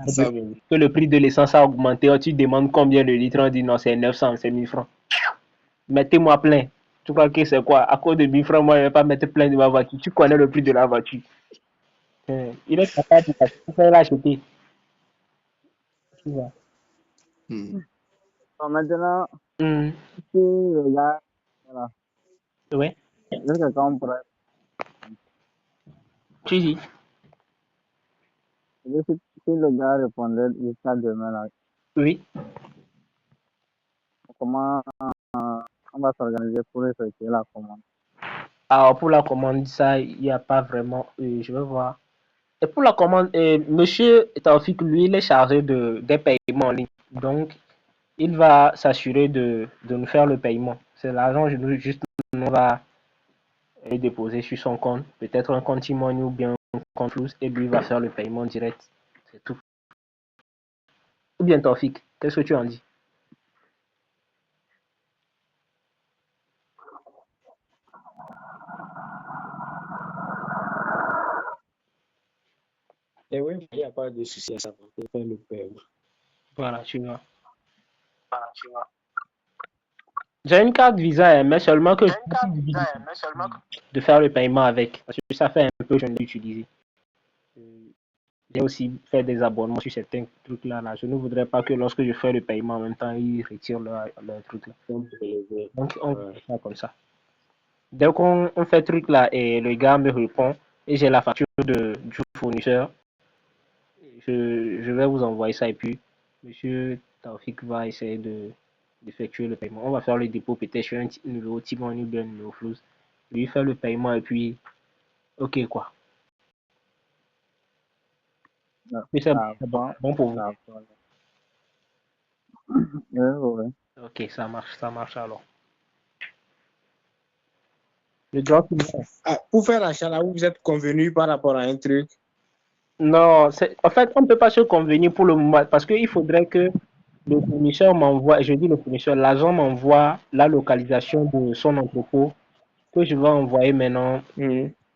[SPEAKER 1] c'est ça même.
[SPEAKER 2] que le prix de l'essence a augmenté. Tu demandes combien le litre, on dit non, c'est 900, c'est 1000 francs. Mettez-moi plein. Tu crois que c'est quoi? À cause de 1000 francs, moi, je ne vais pas mettre plein de ma voiture. Tu connais le prix de la voiture. Il est capable de l'acheter. Tu vois.
[SPEAKER 3] Maintenant,
[SPEAKER 2] Mm.
[SPEAKER 3] si le gars, voilà,
[SPEAKER 2] Ouais.
[SPEAKER 3] juste quelqu'un on pourrait,
[SPEAKER 2] Tu dis.
[SPEAKER 3] si le gars répondait jusqu'à demain, là,
[SPEAKER 2] Oui.
[SPEAKER 3] comment on va s'organiser pour effectuer la commande?
[SPEAKER 2] Alors, pour la commande, ça, il n'y a pas vraiment. Je vais voir. Et pour la commande, monsieur Taufik, lui, il est chargé des paiements en ligne. Donc, il va s'assurer de nous faire le paiement. C'est l'argent, juste, on va le déposer sur son compte. Peut-être un compte T-Money ou bien un compte Flux. Et lui, il va faire le paiement direct. C'est tout. Ou bien Taufik, qu'est-ce que tu en dis?
[SPEAKER 4] Et oui, il n'y a pas de souci à ça pour faire le paiement.
[SPEAKER 2] Voilà, tu vois. J'ai une carte Visa, mais seulement que de faire le paiement avec. Parce que ça fait un peu que je ne l'ai utilisé. J'ai aussi fait des abonnements sur certains trucs là. Je ne voudrais pas que lorsque je fais le paiement en même temps, ils retirent leur truc là. Donc on fait ça comme ça. Dès qu'on fait le truc là et le gars me répond et j'ai la facture du fournisseur, je vais vous envoyer ça et puis monsieur Taufik va essayer d'effectuer le paiement. On va faire le dépôt peut-être sur un numéro T-Money ou bien un numéro Flux. Lui faire le paiement et puis ok quoi. Mais c'est bon pour vous.
[SPEAKER 3] Oui.
[SPEAKER 2] Ok, ça marche alors. Le drop,
[SPEAKER 4] Pour faire l'achat là, vous êtes convenu par rapport à un truc?
[SPEAKER 2] non, en fait, on ne peut pas se convenir pour le moment parce qu'il faudrait que le fournisseur m'envoie, je dis le fournisseur, l'agent m'envoie la localisation de son entrepôt que je vais envoyer maintenant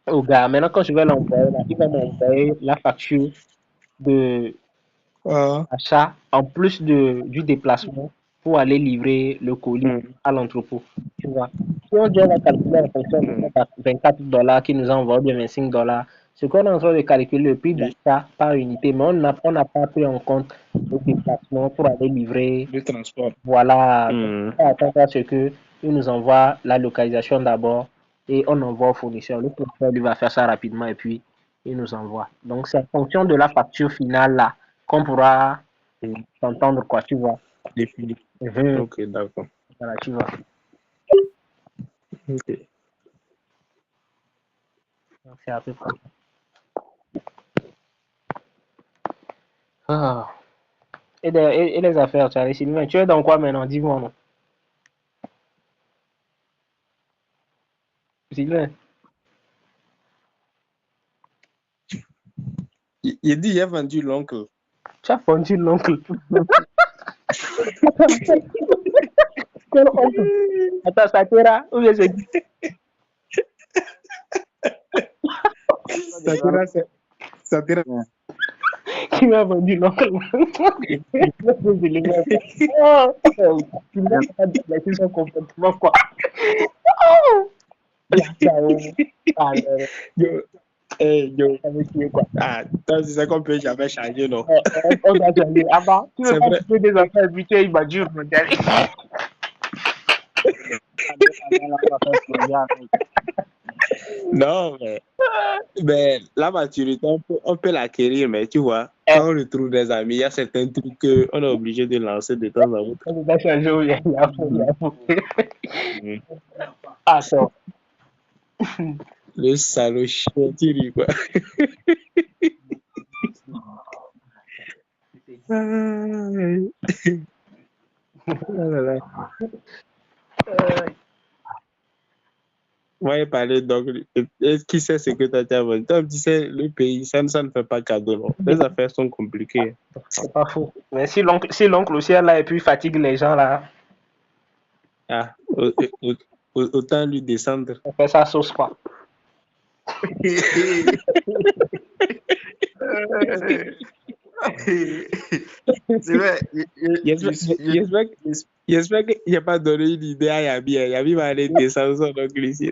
[SPEAKER 2] au gars. Maintenant, quand je vais l'envoyer, il va m'envoyer la facture de achat en plus du déplacement pour aller livrer le colis à l'entrepôt. Tu vois. Si on doit calculer en fonction de $24 qui nous envoie, bien $25, ce qu'on est en train de calculer le prix d'achat par unité, mais on n'a pas pris en compte le déplacement pour aller livrer.
[SPEAKER 4] Le transport.
[SPEAKER 2] Voilà. On va attendre à ce qu'il nous envoie la localisation d'abord et on envoie au fournisseur. Le fournisseur lui va faire ça rapidement et puis il nous envoie. Donc c'est en fonction de la facture finale là qu'on pourra s'entendre quoi, tu vois.
[SPEAKER 4] Défini. Ok, d'accord.
[SPEAKER 2] Voilà, tu vois.
[SPEAKER 4] Ok.
[SPEAKER 2] Donc, c'est à peu près. Ah. Et les affaires, tu as réussi. Tu es dans quoi maintenant? Dis-moi, non. Sylvain.
[SPEAKER 4] Il dit, il a vendu l'oncle.
[SPEAKER 2] Tu as vendu l'oncle. Quel oncle? Attends, Sakura, ou bien c'est qui?
[SPEAKER 4] Sakura.
[SPEAKER 2] Qui m'a vendu l'oncle? Tu n'as pas déplacé son comportement, quoi.
[SPEAKER 4] Yo. Ah, toi, tu sais qu'on peut jamais changer, non?
[SPEAKER 2] On va changer. Ah bah, tu veux pas trouver des affaires habituées, il va dur, mon gars.
[SPEAKER 4] Non, mais la maturité, on peut l'acquérir, mais tu vois, quand on retrouve des amis, il y a certains trucs qu'on est obligé de lancer de temps en temps.
[SPEAKER 2] On va changer où il y a fou. Attends.
[SPEAKER 4] Le salaud chien, tu ris quoi. Aïe. Ah là là. Ouais, parler donc, qui sait ce que tu as dit? Toi, tu sais, le pays, ça ne fait pas cadeau, non. Les affaires sont compliquées.
[SPEAKER 2] C'est pas faux. Mais si l'oncle aussi est là et puis fatigue les gens là,
[SPEAKER 4] Ah, autant lui descendre.
[SPEAKER 2] on fait sa sauce quoi.
[SPEAKER 1] C'est vrai.
[SPEAKER 4] J'espère qu'il n'y a pas donné une idée à Yabi. Yabi va aller descendre son oncle ici.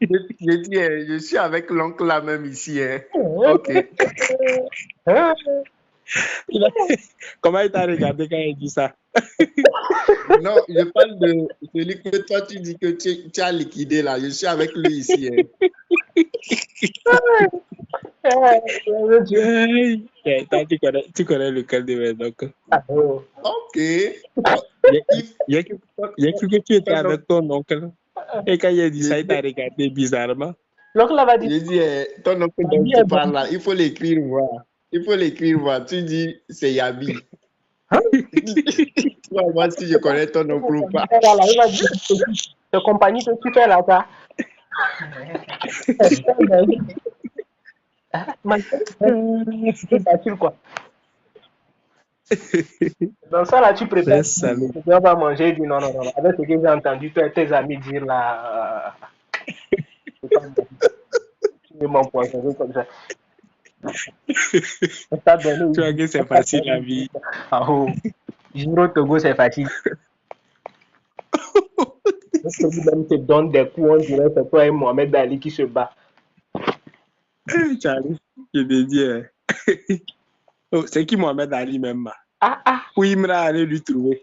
[SPEAKER 1] Je suis avec l'oncle là même ici. Hein. Ok.
[SPEAKER 4] Comment il t'a regardé quand il dit ça?
[SPEAKER 1] Non, je parle de celui que toi tu dis que tu as liquidé là. Je suis avec lui ici. Hein.
[SPEAKER 4] Toi, tu connais lequel de mes oncles?
[SPEAKER 1] Ok.
[SPEAKER 4] Il y a cru que tu étais avec ton oncle. Et quand il a dit ça, il t'a regardé bizarrement.
[SPEAKER 2] L'oncle là va dire.
[SPEAKER 1] J'ai dit, ton oncle dont tu parles là, il faut l'écrire voir. Il faut l'écrire voir. Tu dis, c'est Yabi. Tu vas voir si je connais ton oncle ou pas.
[SPEAKER 2] Il va dire, de compagnie que tu fais là, ça. C'est facile quoi. Dans ça là, tu préfères. Tu vas pas manger, dis non. Avec ce que j'ai entendu tes amis dire là. Tu veux mon poisson comme ça.
[SPEAKER 4] Tu vois que c'est facile la vie.
[SPEAKER 2] Ah oh. Giro Togo, c'est facile. Même te donne des coups, on dirait que c'est toi et Mohamed Ali qui se bat.
[SPEAKER 4] Charlie, je te dis. Oh, c'est qui Mohamed Ali même? Où il m'a allé lui trouver.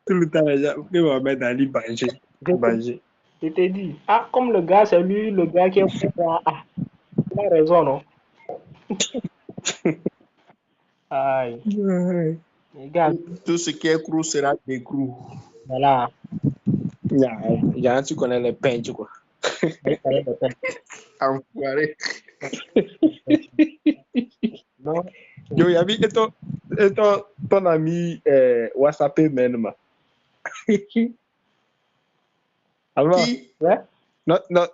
[SPEAKER 4] Tout le temps, que Mohamed Ali banger.
[SPEAKER 2] Je t'ai dit. Comme le gars, c'est lui, le gars qui est fou. Il a raison, non? Aïe. Les gars.
[SPEAKER 1] Tout ce qui est crou sera des crous.
[SPEAKER 2] Voilà.
[SPEAKER 4] Tu connais les peintres, quoi.
[SPEAKER 1] Enfoiré.
[SPEAKER 2] Non.
[SPEAKER 4] Yo, Yabi, et ton ami WhatsApp même. Alors,
[SPEAKER 2] Ouais?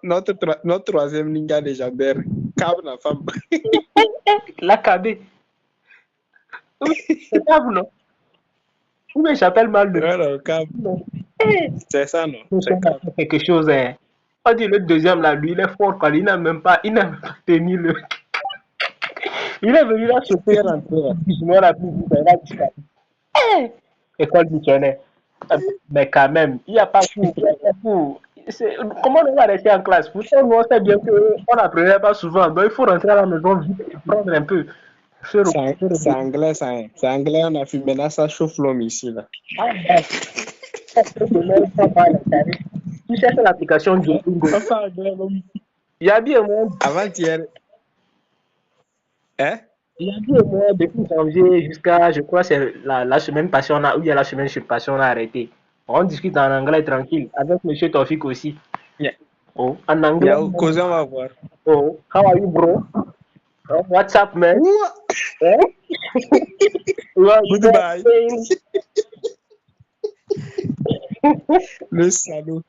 [SPEAKER 4] notre troisième ninja légendaire, Cab la femme.
[SPEAKER 2] La KB. C'est Cab, non? Ou bien j'appelle mal de.
[SPEAKER 4] Alors, Cab. C'est ça, non? C'est Cab.
[SPEAKER 2] Quelque chose, hein. On dit le deuxième là, lui, il est fort, quoi. Il n'a même pas tenu le. Il est venu là se faire rentrer. Moi, la plus vite, il a disparu. École missionnaire. Mais quand même, il n'y a pas tout. Comment on va rester en classe? Pourtant, nous, on sait bien qu'on n'apprenait pas souvent. Donc, il faut rentrer à la maison vite et prendre un peu.
[SPEAKER 4] C'est anglais, ça. C'est anglais, on a fait. Maintenant, ça chauffe l'homme ici, là.
[SPEAKER 2] Tu cherches l'application Duolingo. Il y a bien moi.
[SPEAKER 4] Avant-hier. Hein?
[SPEAKER 2] Il y a bien moi, depuis janvier jusqu'à, je crois, c'est la semaine passée, ou bien la semaine passée, on a arrêté. On discute en anglais tranquille, avec M. Tofik aussi.
[SPEAKER 4] Yeah.
[SPEAKER 2] Oh, en anglais.
[SPEAKER 4] Yeah, cause on va voir.
[SPEAKER 2] Oh, how are you, bro? Oh, what's up, man?
[SPEAKER 4] Goodbye. Le salaud.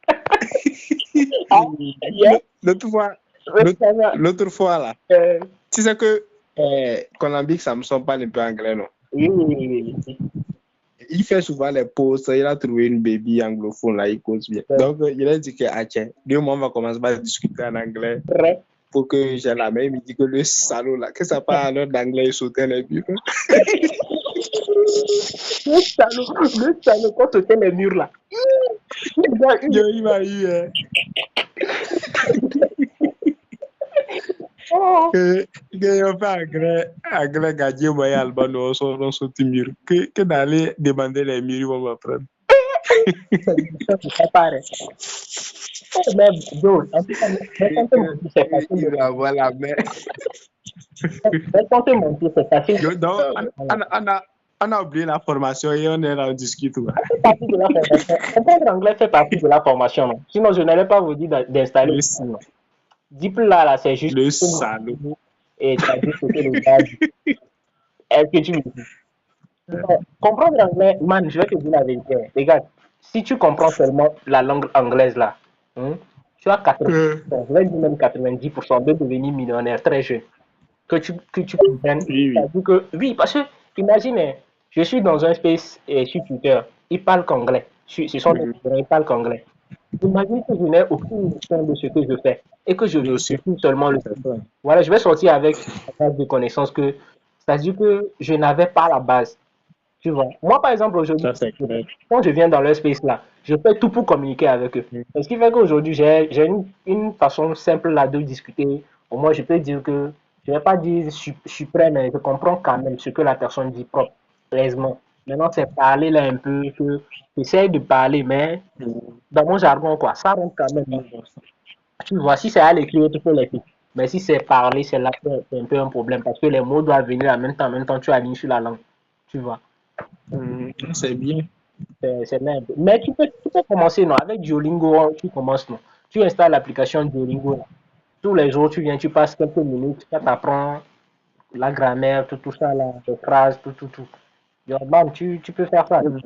[SPEAKER 4] L'autre fois, là. Tu sais que Konambik Samson parle un peu anglais, non?
[SPEAKER 2] Oui.
[SPEAKER 4] Il fait souvent les posts, il a trouvé une baby anglophone, là, il cause bien. Donc, il a dit que, tiens, 2 mois, on va commencer à discuter en anglais. Pour que j'ai la même, il dit que le salaud, là, que ça parle à l'heure d'anglais, il sautait les murs.
[SPEAKER 2] Le salaud, quand sautait les murs, là.
[SPEAKER 4] Yo, il m'a eu, que on fait anglais gagné moyen albano on saute mur que d'aller demander les murs ils vont m'apprendre.
[SPEAKER 2] Mais Joe, en tout cas, mais
[SPEAKER 1] Et
[SPEAKER 2] quand tu mentir, c'est
[SPEAKER 1] que
[SPEAKER 2] facile
[SPEAKER 1] il
[SPEAKER 2] de
[SPEAKER 1] va avoir la main.
[SPEAKER 2] mais quand tu mentir, c'est facile de
[SPEAKER 4] Donc,
[SPEAKER 2] voilà.
[SPEAKER 4] on a oublié la formation et on est là, on discute. Ouais.
[SPEAKER 2] Ça fait partie de la formation. Comprendre l'anglais fait partie de la formation, non? Sinon, je n'allais pas vous dire d'installer.
[SPEAKER 4] Le,
[SPEAKER 2] Non. Diplôme là, c'est juste
[SPEAKER 4] le salaud.
[SPEAKER 2] et tu as dit ce que le gars dit. Est-ce que tu me dis? Non, comprendre l'anglais, man, je vais te dire la vérité. Regarde, si tu comprends seulement la langue anglaise là, tu as 80%, je vais dire même 90% de devenir millionnaire très jeune. Que tu comprennes.
[SPEAKER 4] Oui, oui.
[SPEAKER 2] C'est-à-dire que, oui, parce que, imagine, je suis dans un space sur Twitter, ils parlent qu'anglais. Ce sont des gens, ils parlent qu'anglais. Imagine que je n'ai aucune notion de ce que je fais et que je
[SPEAKER 4] Aussi.
[SPEAKER 2] suis seulement le
[SPEAKER 4] C'est ça.
[SPEAKER 2] voilà, je vais sortir avec la base de connaissances que, c'est-à-dire que je n'avais pas la base. Tu vois. Moi, par exemple, aujourd'hui,
[SPEAKER 4] Ça, c'est clair.
[SPEAKER 2] quand je viens dans leur space là, je fais tout pour communiquer avec eux. Ce qui fait qu'aujourd'hui, j'ai une façon simple là de discuter. Au moins, je peux dire que, je ne vais pas dire je suis prêt, mais je comprends quand même ce que la personne dit propre, aisément. Maintenant, c'est parler là un peu, que j'essaie de parler, mais dans mon jargon, quoi, ça rentre quand même. Tu vois, si c'est à l'écrire, tu peux l'écrire. Mais si c'est parler, c'est là que c'est un peu un problème parce que les mots doivent venir en même temps, tu alignes sur la langue. Tu vois.
[SPEAKER 4] C'est bien.
[SPEAKER 2] C'est même. Mais tu peux commencer non, avec Duolingo, tu commences non. Tu installes l'application Duolingo. Là. Tous les jours, tu viens, tu passes quelques minutes, tu apprends la grammaire, tout ça, là, les phrases, tout. Yo, bam, tu peux faire ça.
[SPEAKER 3] Tu peux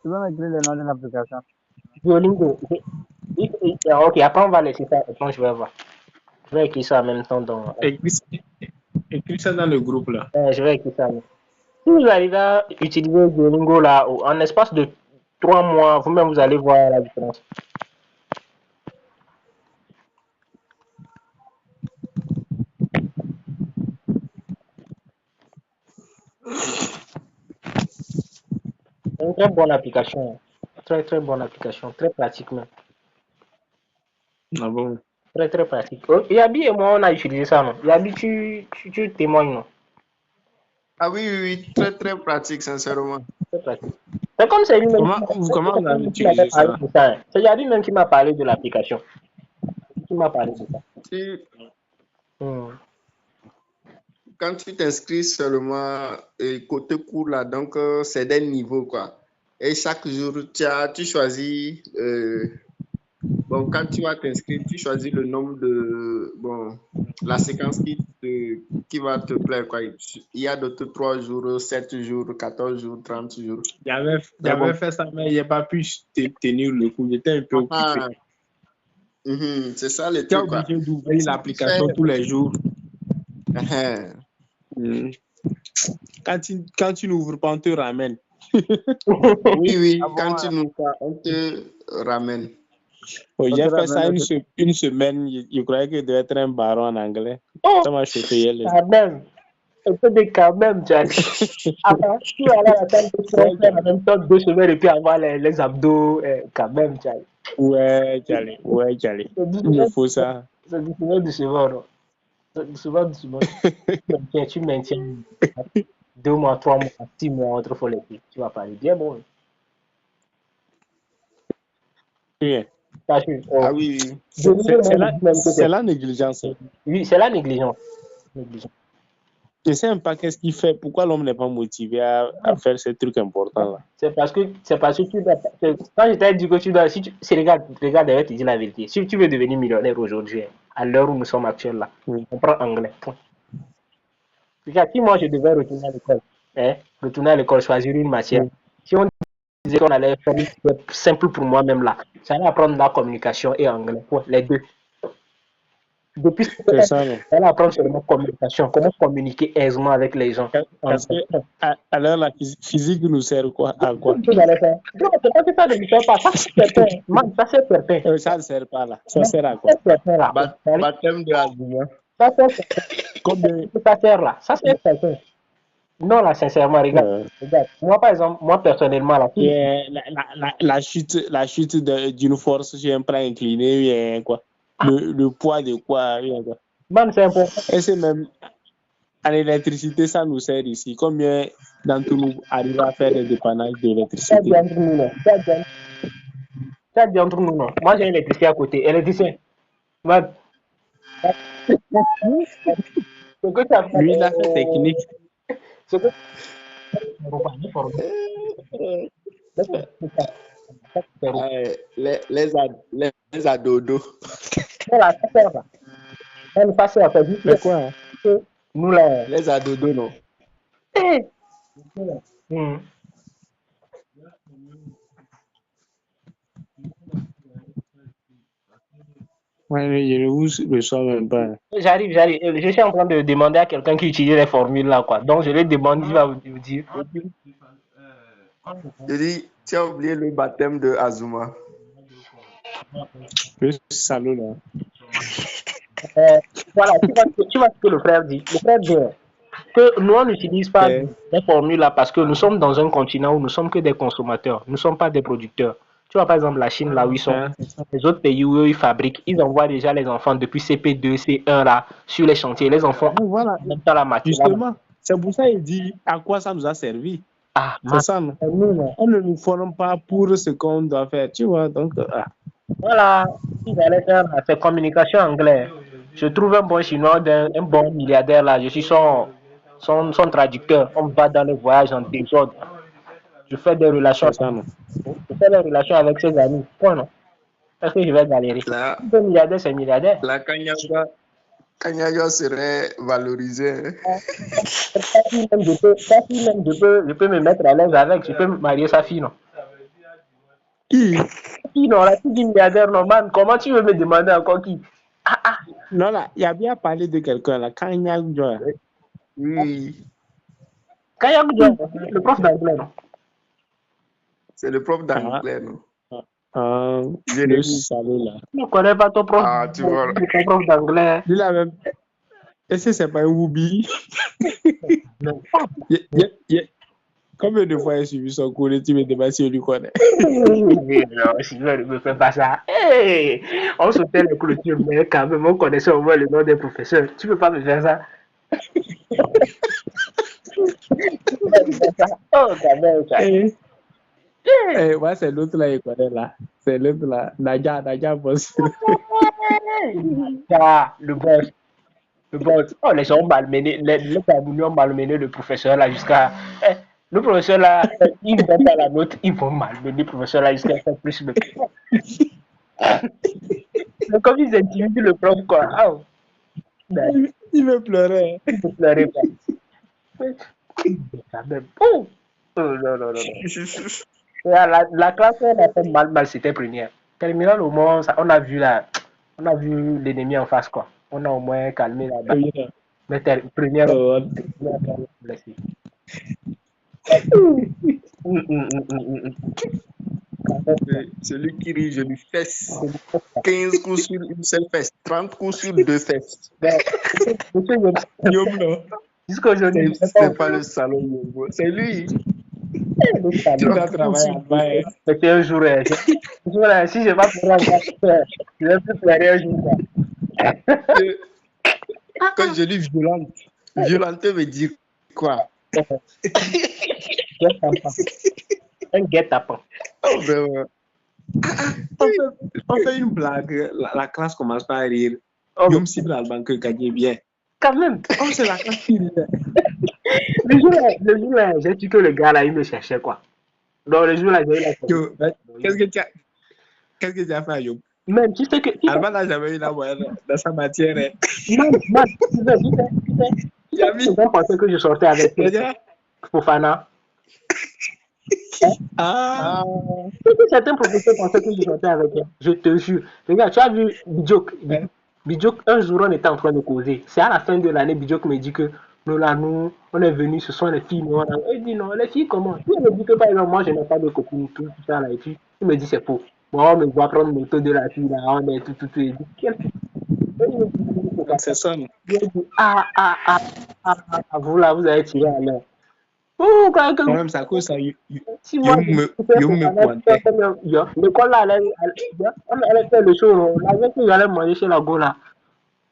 [SPEAKER 3] m'écrire le nom de l'application.
[SPEAKER 2] Duolingo. Ok, après on va laisser ça. Attends, je vais voir. Je vais écrire ça en même temps dans.
[SPEAKER 4] Écris ça dans le groupe là.
[SPEAKER 2] Je vais écrire ça. Si vous arrivez à utiliser Duolingo là, en espace de 3 mois, vous-même vous allez voir la différence. C'est une très bonne application. Très, très bonne application. Très pratique même.
[SPEAKER 4] Ah bon?
[SPEAKER 2] Très, très pratique. Oh, Yabi et moi, on a utilisé ça, non? Yabi, tu témoignes, non?
[SPEAKER 1] Ah oui, oui, oui, très, très pratique, sincèrement.
[SPEAKER 2] Très pratique. C'est comme c'est lui-même
[SPEAKER 4] Comment vous avez
[SPEAKER 2] qui m'avait
[SPEAKER 4] utilisé
[SPEAKER 2] parlé
[SPEAKER 4] ça?
[SPEAKER 2] de ça. Hein. C'est Yabi même qui m'a parlé de l'application. Qui m'a parlé de ça.
[SPEAKER 1] Quand tu t'inscris seulement côté cours là, donc c'est des niveaux quoi. Et chaque jour, tu choisis, bon, quand tu vas t'inscrire, tu choisis le nombre de, bon, la séquence qui va te plaire quoi. Il y a d'autres 3 jours, 7 jours, 14 jours, 30 jours.
[SPEAKER 4] J'avais fait ça, mais il n'a pas pu tenir le coup. J'étais un peu occupé.
[SPEAKER 1] C'est ça le
[SPEAKER 4] Tu es
[SPEAKER 1] truc quoi.
[SPEAKER 4] obligé d'ouvrir l'application tous les jours. Quand tu n'ouvres pas, on te ramène.
[SPEAKER 1] Oui, quand tu n'ouvres pas, on te ramène.
[SPEAKER 4] J'ai fait ça une semaine. Je croyais que je devais être un baron en anglais. Ça m'a choqué.
[SPEAKER 2] Quand même. Un peu de quand même, tu as dit. Attends, tu vas aller à la salle de sport en même temps 2 semaines et puis avoir les abdos, quand même, tu as dit.
[SPEAKER 4] Ouais, j'allais. Il me faut ça.
[SPEAKER 2] C'est doucement, non? Doucement. Tu maintiens 2 mois, 3 mois, 6 mois entre fois les filles. Tu vas parler bien bon.
[SPEAKER 4] Bien.
[SPEAKER 1] Ah oui.
[SPEAKER 4] C'est la négligence.
[SPEAKER 2] Oui, c'est la négligence.
[SPEAKER 4] Je ne sais même pas qu'est-ce qu'il fait. Pourquoi l'homme n'est pas motivé à faire ces trucs importants là.
[SPEAKER 2] C'est parce que tu dois. Quand je t'ai dit que tu dois. Regarde, je vais te dire la vérité. Si tu veux devenir millionnaire aujourd'hui, à l'heure où nous sommes actuels là, on prend anglais. Point. Regarde, si moi je devais retourner à l'école, choisir une matière, si on disait qu'on allait faire une simple pour moi-même là, j'allais apprendre la communication et anglais. Point, les deux. Depuis
[SPEAKER 4] c'est ça, non?
[SPEAKER 2] j'allais apprendre seulement communication, comment communiquer aisément avec les gens.
[SPEAKER 4] Parce que alors la physique nous sert à quoi?
[SPEAKER 2] Non, c'est pas que ça ne sert pas. Ça c'est certain. Man, ça c'est certain.
[SPEAKER 4] Ça ne sert pas là. Ça sert à quoi?
[SPEAKER 1] Baptême de argument.
[SPEAKER 2] Ça sert là. Ça c'est certain. Non, là, sincèrement, regarde. Moi, par exemple, personnellement, là.
[SPEAKER 4] La chute d'une force sur un plan incliné, quoi. Le poids de quoi, quoi.
[SPEAKER 2] Man, c'est important.
[SPEAKER 4] Et c'est même en électricité, ça nous sert ici. Combien d'entre nous arrivent à faire des dépannages d'électricité?
[SPEAKER 2] Tu Ça dit entre nous, non. Moi, j'ai un électricien à côté. Électricien. Va- Ce que tu as fait,
[SPEAKER 4] Lui, il a fait technique.
[SPEAKER 2] ce que tu as fait, formé.
[SPEAKER 1] Les adodos.
[SPEAKER 2] Voilà, ça sert là. Même ça sert, ça dit
[SPEAKER 4] Mais quoi?
[SPEAKER 2] que nous là.
[SPEAKER 1] Les adodos, non.
[SPEAKER 2] Hmm.
[SPEAKER 4] Ouais, je ne vous reçois même pas.
[SPEAKER 2] J'arrive. Je suis en train de demander à quelqu'un qui utilise les formules là, quoi. Donc, je lui demande, il va vous dire.
[SPEAKER 1] Je dis, tu as oublié le baptême de Azuma.
[SPEAKER 4] Le salaud, là.
[SPEAKER 2] Voilà, tu vois ce que le frère dit. Le frère dit que nous, on n'utilise pas
[SPEAKER 4] Ouais.
[SPEAKER 2] les formules là parce que nous sommes dans un continent où nous sommes que des consommateurs. Nous ne sommes pas des producteurs. Tu vois, par exemple, la Chine, là où ils sont,
[SPEAKER 4] Hein, c'est ça.
[SPEAKER 2] les autres pays où eux, ils fabriquent, ils envoient déjà les enfants depuis CP2, C1 là, sur les chantiers. Les enfants,
[SPEAKER 4] Ah, voilà.
[SPEAKER 2] en même temps, la matière.
[SPEAKER 4] Justement, c'est pour ça qu'il dit à quoi ça nous a servi.
[SPEAKER 2] Ah,
[SPEAKER 4] C'est ça, non?
[SPEAKER 2] nous, non.
[SPEAKER 4] On ne nous forme pas pour ce qu'on doit faire, tu vois. Donc,
[SPEAKER 2] Voilà, ils allaient faire ces communications anglais. Je trouve un bon chinois, un bon milliardaire là, je suis son traducteur. On va dans les voyages en désordre. Je fais des relations.
[SPEAKER 4] c'est ça, non?
[SPEAKER 2] Je fais des relations avec ses amis. Point, non? Est-ce que je vais galérer?
[SPEAKER 1] Là,
[SPEAKER 2] Un milliardaire, c'est un milliardaire.
[SPEAKER 1] là Kanyagwa serait valorisé.
[SPEAKER 2] Sa fille même, je peux me mettre à l'aise avec. Je peux marier sa fille, non?
[SPEAKER 4] Qui?
[SPEAKER 2] Qui, non? La fille du milliardaire, non, man. Comment tu veux me demander encore qui?
[SPEAKER 4] Non, là, il a bien parlé de quelqu'un, là. Quand il y a une joie.
[SPEAKER 1] Oui,
[SPEAKER 2] Kayagudja, le prof d'anglais, non?
[SPEAKER 1] c'est le prof d'anglais, non?
[SPEAKER 4] Ah,
[SPEAKER 1] Je
[SPEAKER 4] le
[SPEAKER 1] l'ai vu.
[SPEAKER 4] salaud, là.
[SPEAKER 2] Tu ne connais pas ton prof
[SPEAKER 1] Ah, tu vois.
[SPEAKER 2] ton prof d'anglais.
[SPEAKER 4] Lui, là, même. Est-ce que c'est pas un Woubi?
[SPEAKER 2] Non.
[SPEAKER 4] Combien de fois il a suivi son cours et tu me demandes si je lui connais?
[SPEAKER 2] Non, sinon, ne me fais pas ça. Hey, on sautait les clôtures, mais quand même, on connaissait au moins le nom des professeurs. Tu peux pas me faire ça. Oh, quand même, ça.
[SPEAKER 4] Ouais, c'est l'autre là, il connaît là. C'est l'autre là. Nadia, boss.
[SPEAKER 2] Ah, le boss. Le boss. Oh, les gens ont malmené, les Camerounais ont malmené le professeur là jusqu'à. Le professeur là, il ne donne pas la note, ils vont malmener le professeur là jusqu'à faire plus de. Mais comme ils intimident le prof, quoi. Ah, oh.
[SPEAKER 4] Il veut pleurer.
[SPEAKER 2] Il ne pleurer pas. Quand même. Oh, non. Et la classe, on a fait mal, c'était première. Terminale, au moins, on a vu l'ennemi en face, quoi. On a au moins calmé la bataille. Mais première, blessé.
[SPEAKER 1] Celui qui rit, je lui fesse. 15 coups sur une seule fesse, 30 coups sur deux fesses.
[SPEAKER 2] Jusqu'aujourd'hui,
[SPEAKER 1] c'est pas le salon Yombo, c'est lui.
[SPEAKER 4] Tu dois travailler à bas.
[SPEAKER 2] C'était un jour, si je vais pleurer, je vais plus pleurer un jour.
[SPEAKER 1] Quand je dis violente veut dire quoi?
[SPEAKER 2] Un guet-apens.
[SPEAKER 1] Oh, vraiment.
[SPEAKER 4] On fait une blague, la classe commence pas à rire. Yom cible l'alban que gagne bien.
[SPEAKER 2] Quand même.
[SPEAKER 4] Oh, c'est la classe qui rit.
[SPEAKER 2] Le jour là, j'ai dit que le gars là, il me cherchait quoi. Donc le jour là, j'ai eu la
[SPEAKER 4] Qu'est-ce que tu as fait à Yom?
[SPEAKER 2] Même, tu sais que.
[SPEAKER 4] Alban n'a jamais eu la moyenne dans sa matière.
[SPEAKER 2] Man, tu sais, pensé que je sortais avec Fofana.
[SPEAKER 4] Ah.
[SPEAKER 2] Certains professeurs pensaient que je sortais avec elle. Je te jure. Regarde, tu as vu Bidjok. Bidjok, un jour, on était en train de causer. C'est à la fin de l'année, Bidjok me dit que nous, on est venus, ce sont les filles. Il dit non, les filles, comment? Il me dit que par exemple, moi, je n'ai pas de copine, tout ça là. Et puis, il me dit c'est faux. Moi, on me voit prendre le moto de la fille là, on est tout. Il dit, quelle fille?
[SPEAKER 4] C'est ça.
[SPEAKER 2] Il dit, vous là, vous avez tiré à l'heure. Oh, quand
[SPEAKER 4] même, ça cause ça.
[SPEAKER 2] Si moi, l'école là, elle a fait le show. La veille que j'allais manger chez la Gola.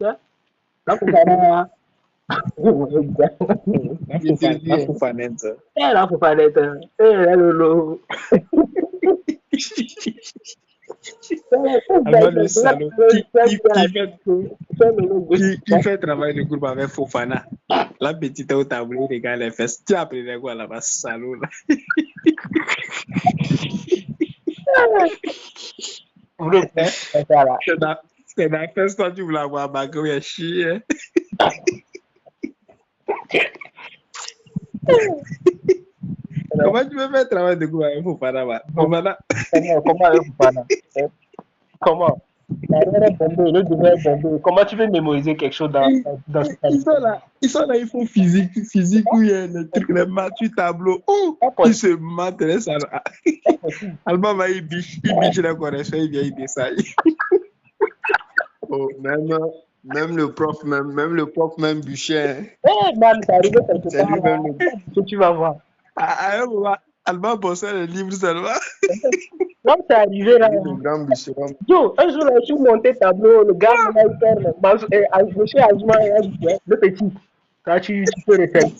[SPEAKER 2] Là, vous savez.
[SPEAKER 4] La Foufanette.
[SPEAKER 2] La Foufanette. Lolo.
[SPEAKER 4] Alba le salaud qui fait travail de groupe avec Fofana. La petite au tableau, il regarde les fesses. Tu as appris quoi là-bas, salaud là? C'est la fesse quand tu voulais avoir Bago et chier. Comment tu veux faire travail de groupe avec Fofana?
[SPEAKER 2] Comment avec Fofana? Comment? Comment tu veux mémoriser quelque chose dans
[SPEAKER 4] ils sont là, ils font physique où il y a des trucs, les maths, tableau. Ils se m'intéressent à Alba va y biche la correction, il vient y descend.
[SPEAKER 1] Oh, même le prof même bûcher.
[SPEAKER 2] Man, c'est arrivé quelque part. Que tu vas voir.
[SPEAKER 4] Alba bossait les livres seulement.
[SPEAKER 2] Non, c'est arrivé là. Yo, un jour, je suis monté tableau, le gars m'a le petit. Quand tu peux refaire.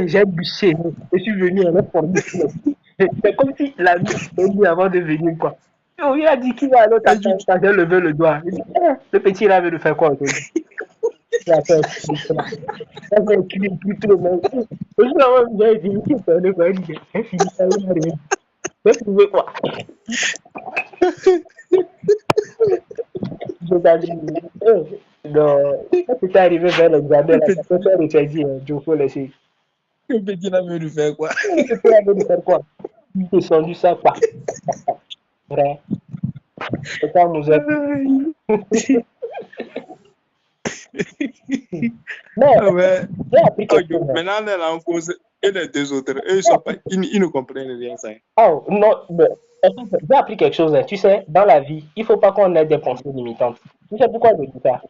[SPEAKER 2] J'ai bûché. Je suis venu à la formation. C'est comme si la vie avant de venir, quoi. Yo, il a dit qu'il va aller t'as levé le doigt. Le petit, il avait de faire quoi aujourd'hui? Il a fait un cri plutôt, mais je suis là, j'ai dit, il fait le quoi, il dit, quoi? Non, c'est arrivé vers l'examen, la personne a dit, il faut laisser.
[SPEAKER 4] Le petit avait dû faire quoi?
[SPEAKER 2] Le petit avait dû faire quoi? Il est descendu ça, quoi. Vrai. C'est ça, nous
[SPEAKER 4] j'ai appris quelque chose. Maintenant, on est là en cause. Et les deux autres, eux, ils ne comprennent rien, ça.
[SPEAKER 2] Oh, non, j'ai appris quelque chose. Tu sais, dans la vie, il ne faut pas qu'on ait des pensées limitantes. Tu sais pourquoi je dis ça?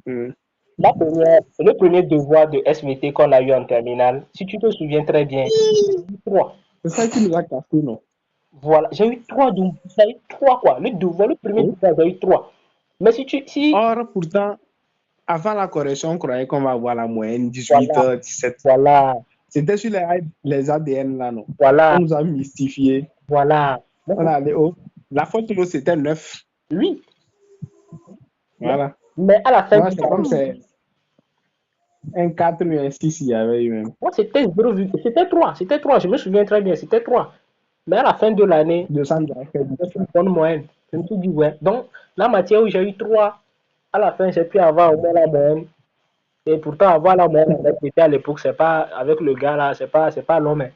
[SPEAKER 2] Le premier devoir de SVT qu'on a eu en terminale, si tu te souviens très bien, j'ai eu 3.
[SPEAKER 4] C'est ça qui nous a cassé, non?
[SPEAKER 2] Voilà, j'ai eu 3. Donc, j'ai eu 3, quoi. Le devoir, le premier devoir, j'ai eu 3. Mais
[SPEAKER 4] Or, pourtant, avant la correction, on croyait qu'on va avoir la moyenne 18,
[SPEAKER 2] voilà.
[SPEAKER 4] 17.
[SPEAKER 2] Voilà.
[SPEAKER 4] C'était sur les ADN là, non?
[SPEAKER 2] Voilà.
[SPEAKER 4] On nous a mystifié.
[SPEAKER 2] Voilà.
[SPEAKER 4] On a allé haut. La faute, c'était 9.
[SPEAKER 2] Oui.
[SPEAKER 4] Voilà.
[SPEAKER 2] Mais à la fin,
[SPEAKER 4] moi, c'est comme c'est un 4 ou un 6, il y avait eu même.
[SPEAKER 2] Moi, c'était 0, c'était 3. C'était 3. Je me souviens très bien. C'était 3. Mais à la fin de l'année,
[SPEAKER 4] j'ai
[SPEAKER 2] une bonne moyenne. Je me suis dit, ouais. Donc, la matière où j'ai eu 3, à la fin, j'ai pu avoir au moins la moyenne. Et pourtant, avoir la moyenne à l'époque, c'est pas, avec le gars là, c'est pas long, mais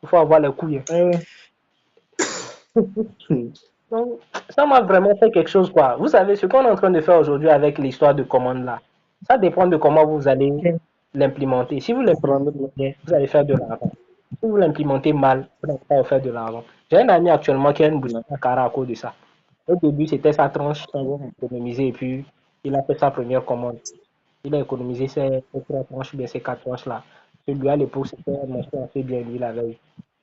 [SPEAKER 2] il faut avoir les couilles. Donc, ça m'a vraiment fait quelque chose, quoi. Vous savez, ce qu'on est en train de faire aujourd'hui avec l'histoire de commande là, ça dépend de comment vous allez l'implémenter. Si vous l'implémentez, vous allez faire de l'argent. Si vous l'implémentez mal, vous n'allez pas faire de l'argent. J'ai un ami actuellement qui a une boutique à Cara à cause de ça. Au début, c'était sa tranche, ça va économiser, et puis il a fait sa première commande. Il a économisé ses 3 tranches, bien ses 4 tranches là. Celui à l'époque, c'était un monsieur assez bien, lui, la veille.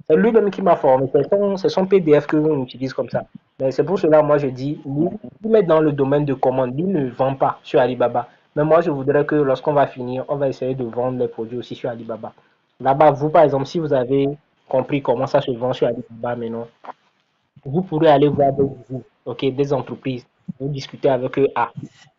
[SPEAKER 2] C'est lui-même qui m'a formé. C'est son PDF que l'on utilise comme ça. Mais c'est pour cela, moi, je dis, lui met dans le domaine de commande. Lui ne vend pas sur Alibaba. Mais moi, je voudrais que lorsqu'on va finir, on va essayer de vendre les produits aussi sur Alibaba. Là-bas, vous, par exemple, si vous avez compris comment ça se vend sur Alibaba maintenant, vous pourrez aller voir des entreprises. Vous discutez avec eux. Ah,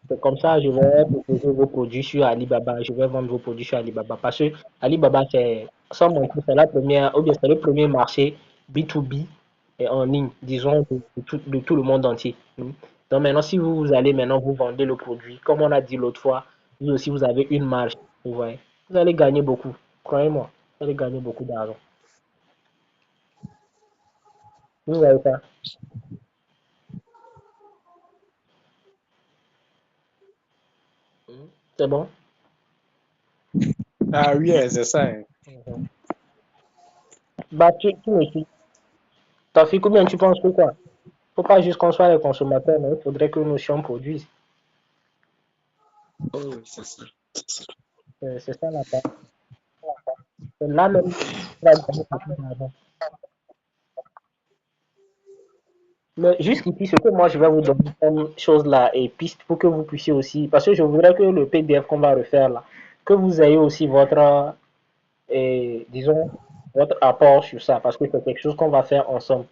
[SPEAKER 2] c'est comme ça, je vais proposer vos produits sur Alibaba. Je vais vendre vos produits sur Alibaba. Parce que Alibaba, c'est le premier marché B2B en ligne, disons, de tout le monde entier. Donc maintenant, si vous allez vous vendez le produit, comme on a dit l'autre fois, vous aussi, vous avez une marge. Vous voyez, vous allez gagner beaucoup. Croyez-moi, vous allez gagner beaucoup d'argent. Vous voyez ça? C'est bon?
[SPEAKER 4] Ah oui, c'est ça.
[SPEAKER 2] Bah, tu me suis. T'as fait combien tu penses que quoi? Faut pas juste qu'on soit les consommateurs, mais il faudrait que nous chiens produisent.
[SPEAKER 4] Oh, c'est ça.
[SPEAKER 2] C'est ça la part. Là même, mais jusqu'ici, ce que moi je vais vous donner comme chose là et piste pour que vous puissiez aussi, parce que je voudrais que le PDF qu'on va refaire là, que vous ayez aussi votre, disons, votre apport sur ça, parce que c'est quelque chose qu'on va faire ensemble.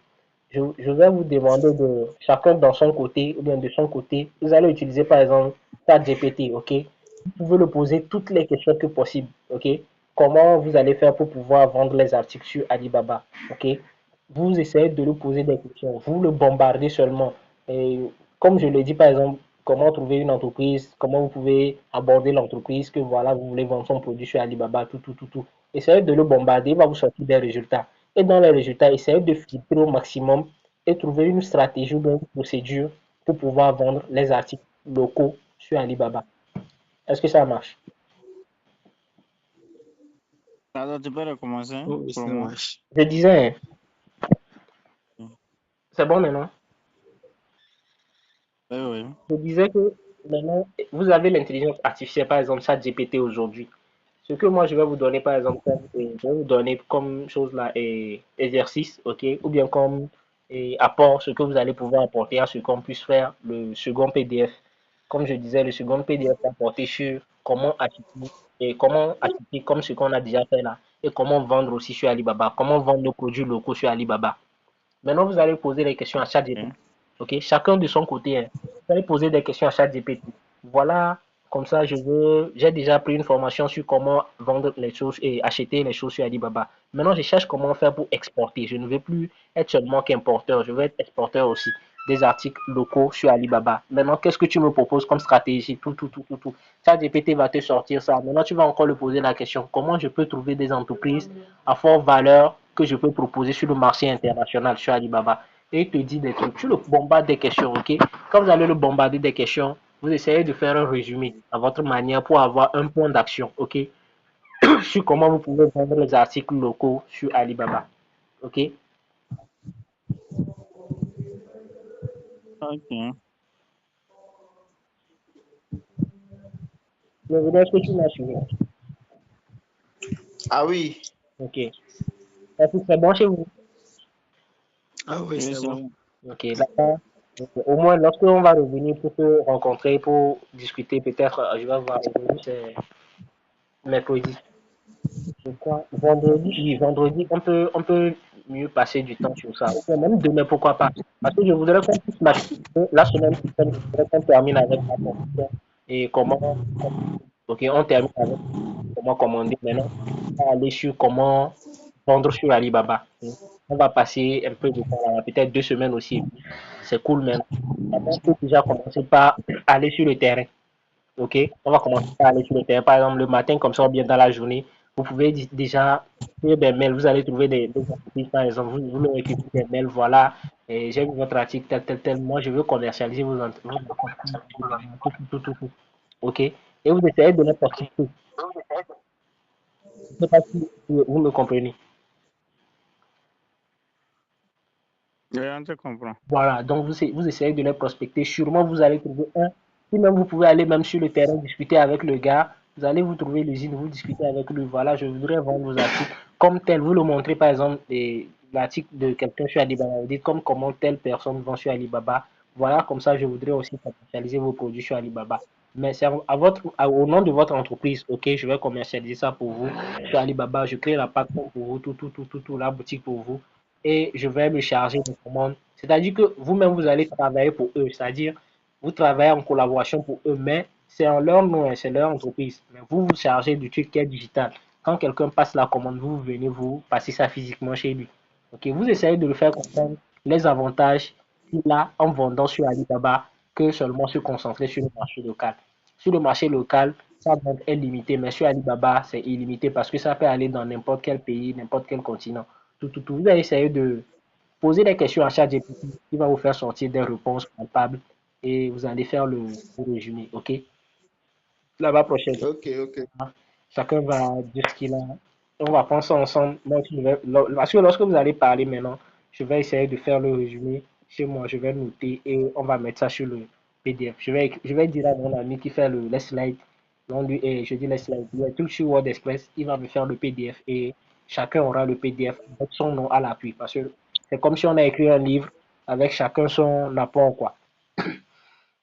[SPEAKER 2] je vais vous demander de chacun dans son côté ou bien de son côté, vous allez utiliser par exemple ChatGPT, ok? Vous pouvez le poser toutes les questions que possible, ok? Comment vous allez faire pour pouvoir vendre les articles sur Alibaba, ok? Vous essayez de lui poser des questions, vous le bombardez seulement. Et comme je le dis par exemple, comment trouver une entreprise, comment vous pouvez aborder l'entreprise, que voilà, vous voulez vendre son produit sur Alibaba, tout. Essayez de le bombarder, il va vous sortir des résultats. Et dans les résultats, essayez de filtrer au maximum et trouver une stratégie ou une procédure pour pouvoir vendre les articles locaux sur Alibaba. Est-ce que ça marche?
[SPEAKER 3] Alors, tu peux recommencer
[SPEAKER 5] Oui,
[SPEAKER 3] pour
[SPEAKER 5] ça
[SPEAKER 3] moi.
[SPEAKER 5] marche.
[SPEAKER 2] Je disais, c'est bon maintenant?
[SPEAKER 3] Oui.
[SPEAKER 2] Je disais que maintenant, vous avez l'intelligence artificielle, par exemple, ChatGPT aujourd'hui. Ce que moi, je vais vous donner, par exemple, je vais vous donner comme chose là, exercice, ok, ou bien comme apport, ce que vous allez pouvoir apporter à ce qu'on puisse faire le second PDF. Comme je disais, le second PDF va porter sur comment acheter comme ce qu'on a déjà fait là, et comment vendre aussi sur Alibaba, comment vendre nos produits locaux sur Alibaba. Maintenant, vous allez poser les questions à ChatGPT.
[SPEAKER 3] Ok.
[SPEAKER 2] Ok, chacun de son côté, hein. Vous allez poser des questions à ChatGPT. Voilà, comme ça, j'ai déjà pris une formation sur comment vendre les choses et acheter les choses sur Alibaba. Maintenant, je cherche comment faire pour exporter. Je ne veux plus être seulement qu'importeur, je veux être exporteur aussi des articles locaux sur Alibaba. Maintenant, qu'est-ce que tu me proposes comme stratégie? Tout. ChatGPT va te sortir ça. Maintenant, tu vas encore le poser la question, comment je peux trouver des entreprises à forte valeur que je peux proposer sur le marché international sur Alibaba? Et il te dit des trucs. Tu le bombardes des questions, ok? Quand vous allez le bombarder des questions, vous essayez de faire un résumé à votre manière pour avoir un point d'action, ok? Sur comment vous pouvez vendre les articles locaux sur Alibaba, ok?
[SPEAKER 3] Ok.
[SPEAKER 2] Mais vous est-ce que tu m'as suivi?
[SPEAKER 1] Ah oui,
[SPEAKER 2] Ok. Est-ce que c'est bon chez vous?
[SPEAKER 5] Ah oui,
[SPEAKER 3] Oui,
[SPEAKER 5] c'est
[SPEAKER 3] c'est
[SPEAKER 5] bon.
[SPEAKER 3] bon.
[SPEAKER 2] Ok, d'accord. Donc, au moins, lorsque on va revenir pour se rencontrer, pour discuter, peut-être, je vais voir, aujourd'hui, c'est mercredi. Je crois. Vendredi, oui, vendredi, on peut mieux passer du temps sur ça. Ou bien même demain, pourquoi pas. Parce que je voudrais qu'on puisse la semaine prochaine, je voudrais qu'on termine avec la construction et comment, ok, on termine avec comment commander maintenant. On va aller sur comment vendre sur Alibaba. On va passer un peu de temps là, peut-être 2 semaines aussi. C'est cool même. On peut déjà commencer par aller sur le terrain. OK? On va commencer par aller sur le terrain. Par exemple, le matin, comme ça, ou bien dans la journée, vous pouvez déjà faire des mails. Vous allez trouver des entreprises, par exemple. Vous leur écrivez des mails. Voilà, j'ai vu votre article, tel. Moi, je veux commercialiser vos entreprises. Tout. OK? Et vous essayez de les prospecter. Je ne sais pas si vous me comprenez.
[SPEAKER 3] Oui, on te comprend.
[SPEAKER 2] Voilà, donc vous essayez de les prospecter. Sûrement, vous allez trouver un. Si même vous pouvez aller même sur le terrain, discuter avec le gars. Vous allez vous trouver l'usine, vous discutez avec lui. Voilà, je voudrais vendre vos articles. Comme tel, vous le montrez par exemple l'article de quelqu'un sur Alibaba. Vous dites comme comment telle personne vend sur Alibaba. Voilà, comme ça, je voudrais aussi commercialiser vos produits sur Alibaba. Mais c'est au nom de votre entreprise, ok, je vais commercialiser ça pour vous sur Alibaba. Je crée la plateforme pour vous, tout, la boutique pour vous et je vais me charger des commandes. C'est-à-dire que vous-même, vous allez travailler pour eux. C'est-à-dire, vous travaillez en collaboration pour eux, mais c'est en leur nom, c'est leur entreprise. Mais vous vous chargez du truc qui est digital. Quand quelqu'un passe la commande, vous venez vous passer ça physiquement chez lui. Ok, vous essayez de le faire comprendre les avantages qu'il a en vendant sur Alibaba que seulement se concentrer sur le marché local. Sur le marché local, sa vente est limitée, mais sur Alibaba, c'est illimité parce que ça peut aller dans n'importe quel pays, n'importe quel continent. Tout. Vous allez essayer de poser des questions à ChatGPT qui va vous faire sortir des réponses palpables et vous allez faire le résumé, ok? La prochaine,
[SPEAKER 1] ok.
[SPEAKER 2] chacun va dire ce qu'il a. On va prendre ça ensemble. Moi, parce que lorsque vous allez parler maintenant, je vais essayer de faire le résumé chez moi. Je vais noter et on va mettre ça sur le PDF. Je vais dire à mon ami qui fait les slides. Donc, lui, et je dis les slides. Il est tout sur WordExpress. Il va me faire le PDF et chacun aura le PDF avec son nom à l'appui. Parce que c'est comme si on a écrit un livre avec chacun son apport, quoi.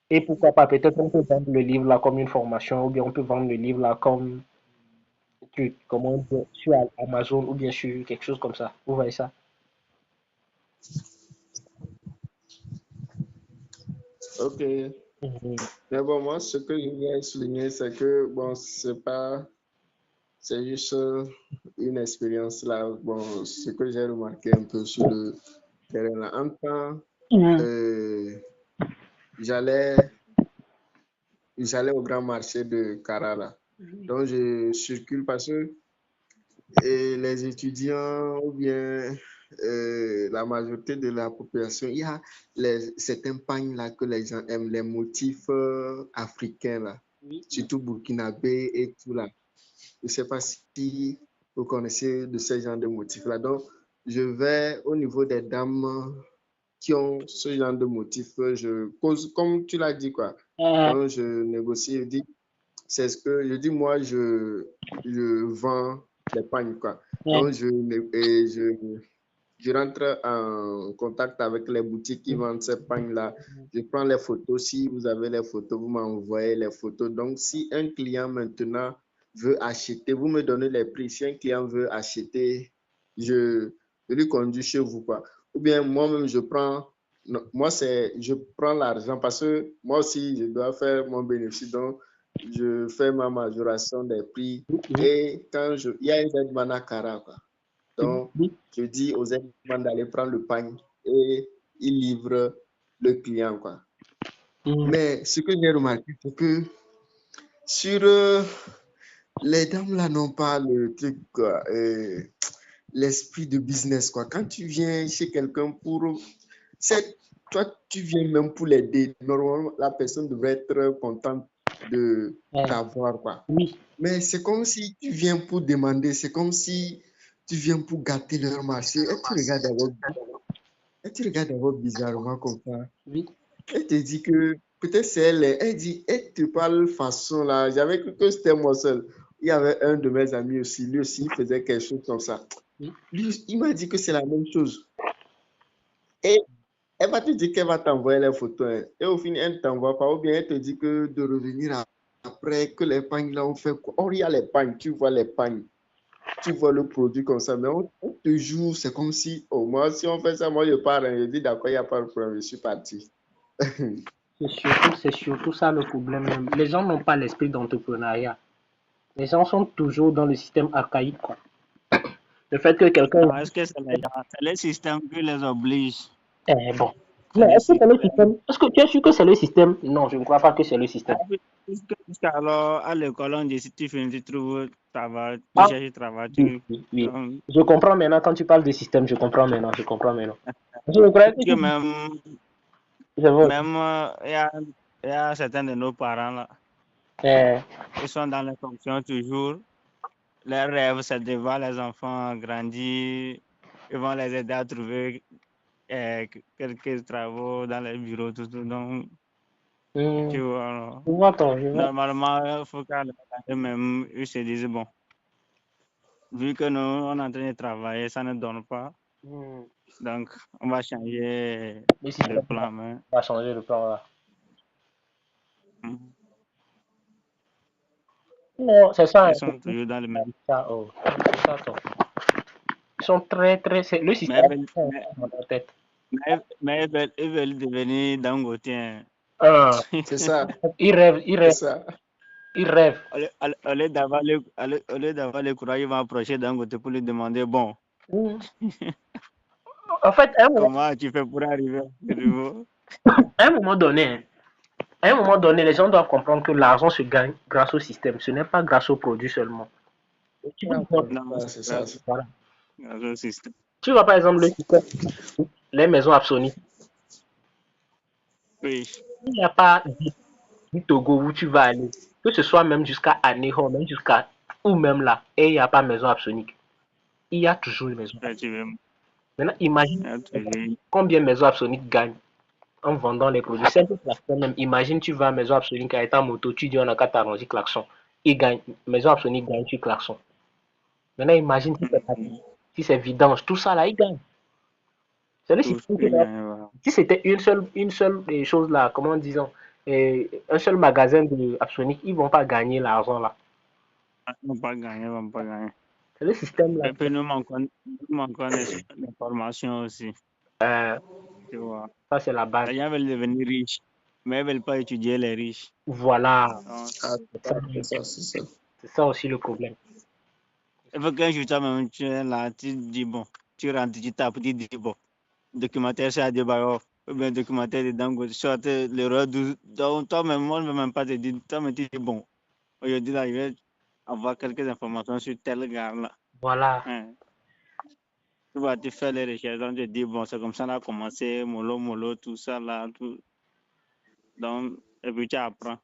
[SPEAKER 2] Et pourquoi pas, peut-être on peut vendre le livre là comme une formation, ou bien on peut vendre le livre là comme comment sur Amazon ou bien sur quelque chose comme ça. Vous voyez ça?
[SPEAKER 1] Ok.
[SPEAKER 2] Mhm.
[SPEAKER 1] Mais bon, moi, ce que je voulais souligner, c'est que, bon, c'est juste une expérience là. Bon, ce que j'ai remarqué un peu sur le terrain là. En temps,
[SPEAKER 2] Mhm.
[SPEAKER 1] euh, j'allais, j'allais au grand marché de Carara. Donc, je circule parce que les étudiants ou bien la majorité de la population, il y a certains pagnes là que les gens aiment, les motifs africains là,
[SPEAKER 2] Oui.
[SPEAKER 1] surtout burkinabé et tout là. Je ne sais pas si vous connaissez de ces genres de motifs là. Donc, je vais au niveau des dames qui ont ce genre de motifs, je cause, comme tu l'as dit quoi. Donc, je négocie, je dis, c'est ce que je dis, moi, je vends les pagnes, quoi. Donc, je rentre en contact avec les boutiques qui vendent ces pagnes-là. Je prends les photos. Si vous avez les photos, vous m'envoyez les photos. Donc, si un client maintenant veut acheter, vous me donnez les prix. Si un client veut acheter, je lui conduis chez vous, quoi. Ou bien moi-même, je prends l'argent parce que moi aussi, je dois faire mon bénéfice. Donc, je fais ma majoration des prix. Et il y a une aide Manakara, quoi. Donc, je dis aux aidants d'aller prendre le panier et ils livrent le client, quoi. Mais ce que j'ai remarqué, c'est que sur les dames là n'ont pas le truc, quoi, l'esprit de business, quoi. Quand tu viens chez quelqu'un toi, tu viens même pour l'aider. Normalement, la personne devrait être contente de t'avoir, quoi.
[SPEAKER 2] Oui.
[SPEAKER 1] Mais c'est comme si tu viens pour demander, c'est comme si tu viens pour gâter leur marché. Et tu regardes d'abord bizarrement comme ça.
[SPEAKER 2] Oui.
[SPEAKER 1] Elle te dit que peut-être c'est elle dit, elle te parle façon là. J'avais cru que c'était moi seul. Il y avait un de mes amis aussi, lui aussi, il faisait quelque chose comme ça.
[SPEAKER 2] Oui.
[SPEAKER 1] Lui, il m'a dit que c'est la même chose. Et elle va te dire qu'elle va t'envoyer les photos. Hein. Et au final, elle ne t'envoie pas. Ou bien elle te dit que de revenir après, que les pagnes là, on fait quoi? Or, il y a les pagnes, tu vois les pagnes. Tu vois le produit comme ça, mais on te joue, c'est comme si, oh, moi, si on fait ça, moi, je pars, hein, je dis, d'accord, il n'y a pas de problème, je suis parti.
[SPEAKER 2] C'est surtout ça le problème même. Les gens n'ont pas l'esprit d'entrepreneuriat. Les gens sont toujours dans le système archaïque, quoi. Le fait que quelqu'un...
[SPEAKER 3] Non, est-ce que c'est le système qui les oblige?
[SPEAKER 2] bon.
[SPEAKER 3] C'est
[SPEAKER 2] Non,
[SPEAKER 3] le
[SPEAKER 2] est-ce que c'est le
[SPEAKER 3] système.
[SPEAKER 2] système? Est-ce que tu es sûr que c'est le système? Non, je ne crois pas que c'est le système.
[SPEAKER 3] Alors, à l'école, on dit si tu finis, tu trouves travail, tu
[SPEAKER 2] Ah,
[SPEAKER 3] cherches travail,
[SPEAKER 2] oui, oui. Je comprends maintenant quand tu parles de système, je comprends maintenant. Je crois que
[SPEAKER 3] même, il y a certains de nos parents là. Ils sont dans les fonctions toujours. Leur rêve, c'est de voir les enfants grandir. Ils vont les aider à trouver quelques travaux dans les bureaux, tout. Donc, tu vois, normalement, il faut qu'eux-mêmes, ils se disent, bon, vu que nous, on est en train de travailler, ça ne donne pas. Donc, on va changer le plan.
[SPEAKER 2] On va changer le plan là. Non, c'est ça.
[SPEAKER 3] Ils sont toujours dans le même.
[SPEAKER 2] C'est ça, ils sont très, très. C'est le système dans leur tête.
[SPEAKER 3] Mais ils veulent devenir Dangote.
[SPEAKER 1] C'est ça.
[SPEAKER 2] Ils rêvent.
[SPEAKER 1] C'est ça.
[SPEAKER 2] Ils rêvent.
[SPEAKER 3] Au lieu d'avoir le courage, ils vont approcher Dangote pour lui demander, bon.
[SPEAKER 2] En fait,
[SPEAKER 3] comment tu fais pour arriver à ce niveau?
[SPEAKER 2] À un moment donné, les gens doivent comprendre que l'argent se gagne grâce au système. Ce n'est pas grâce au produit seulement.
[SPEAKER 1] C'est ça.
[SPEAKER 2] Voilà.
[SPEAKER 3] Grâce au système.
[SPEAKER 2] Tu vois, par exemple, le système, les maisons absoniques.
[SPEAKER 3] Oui.
[SPEAKER 2] Il n'y a pas du Togo où tu vas aller, que ce soit même jusqu'à Aného, même jusqu'à ou même là, et il n'y a pas maison absonique. Il y a toujours une maison. Maintenant, imagine combien de maisons absoniques gagnent en vendant les produits. C'est un peu même. Imagine, tu vas à maison absonique avec ta moto, tu dis on a qu'à t'arranger klaxon. Il gagne. Maison absonique gagne, tu klaxon. Maintenant, imagine si c'est vidange, tout ça là, il gagne. C'est le système qui va. Si c'était une seule des choses là, comment disons, un seul magasin de absonique, ils ne vont pas gagner l'argent là.
[SPEAKER 3] Ils ne vont pas gagner.
[SPEAKER 2] C'est le système là.
[SPEAKER 3] Et puis nous manquons d'informations aussi.
[SPEAKER 2] Tu vois. Ça, c'est la base.
[SPEAKER 3] Les gens veulent devenir riches. Mais ils ne veulent pas étudier les riches.
[SPEAKER 2] Voilà.
[SPEAKER 1] C'est
[SPEAKER 2] ça aussi le problème.
[SPEAKER 3] Il faut qu'un jour, toi-même, tu es là, tu dis, bon, tu rentres, tu tapes, tu dis, bon, documentaire sur Adebayor, ou bien documentaire de Dangote, soit l'erreur 12. Donc, toi-même, moi, je ne vais même pas te dire, toi-même, tu dis, bon, aujourd'hui, là, je vais avoir quelques informations sur tel gars-là.
[SPEAKER 2] Voilà.
[SPEAKER 3] Hein. Tu vas te faire les recherches, donc tu te dis, bon, c'est comme ça, on a commencé, mollo, tout ça, là, tout. Donc, et puis tu apprends.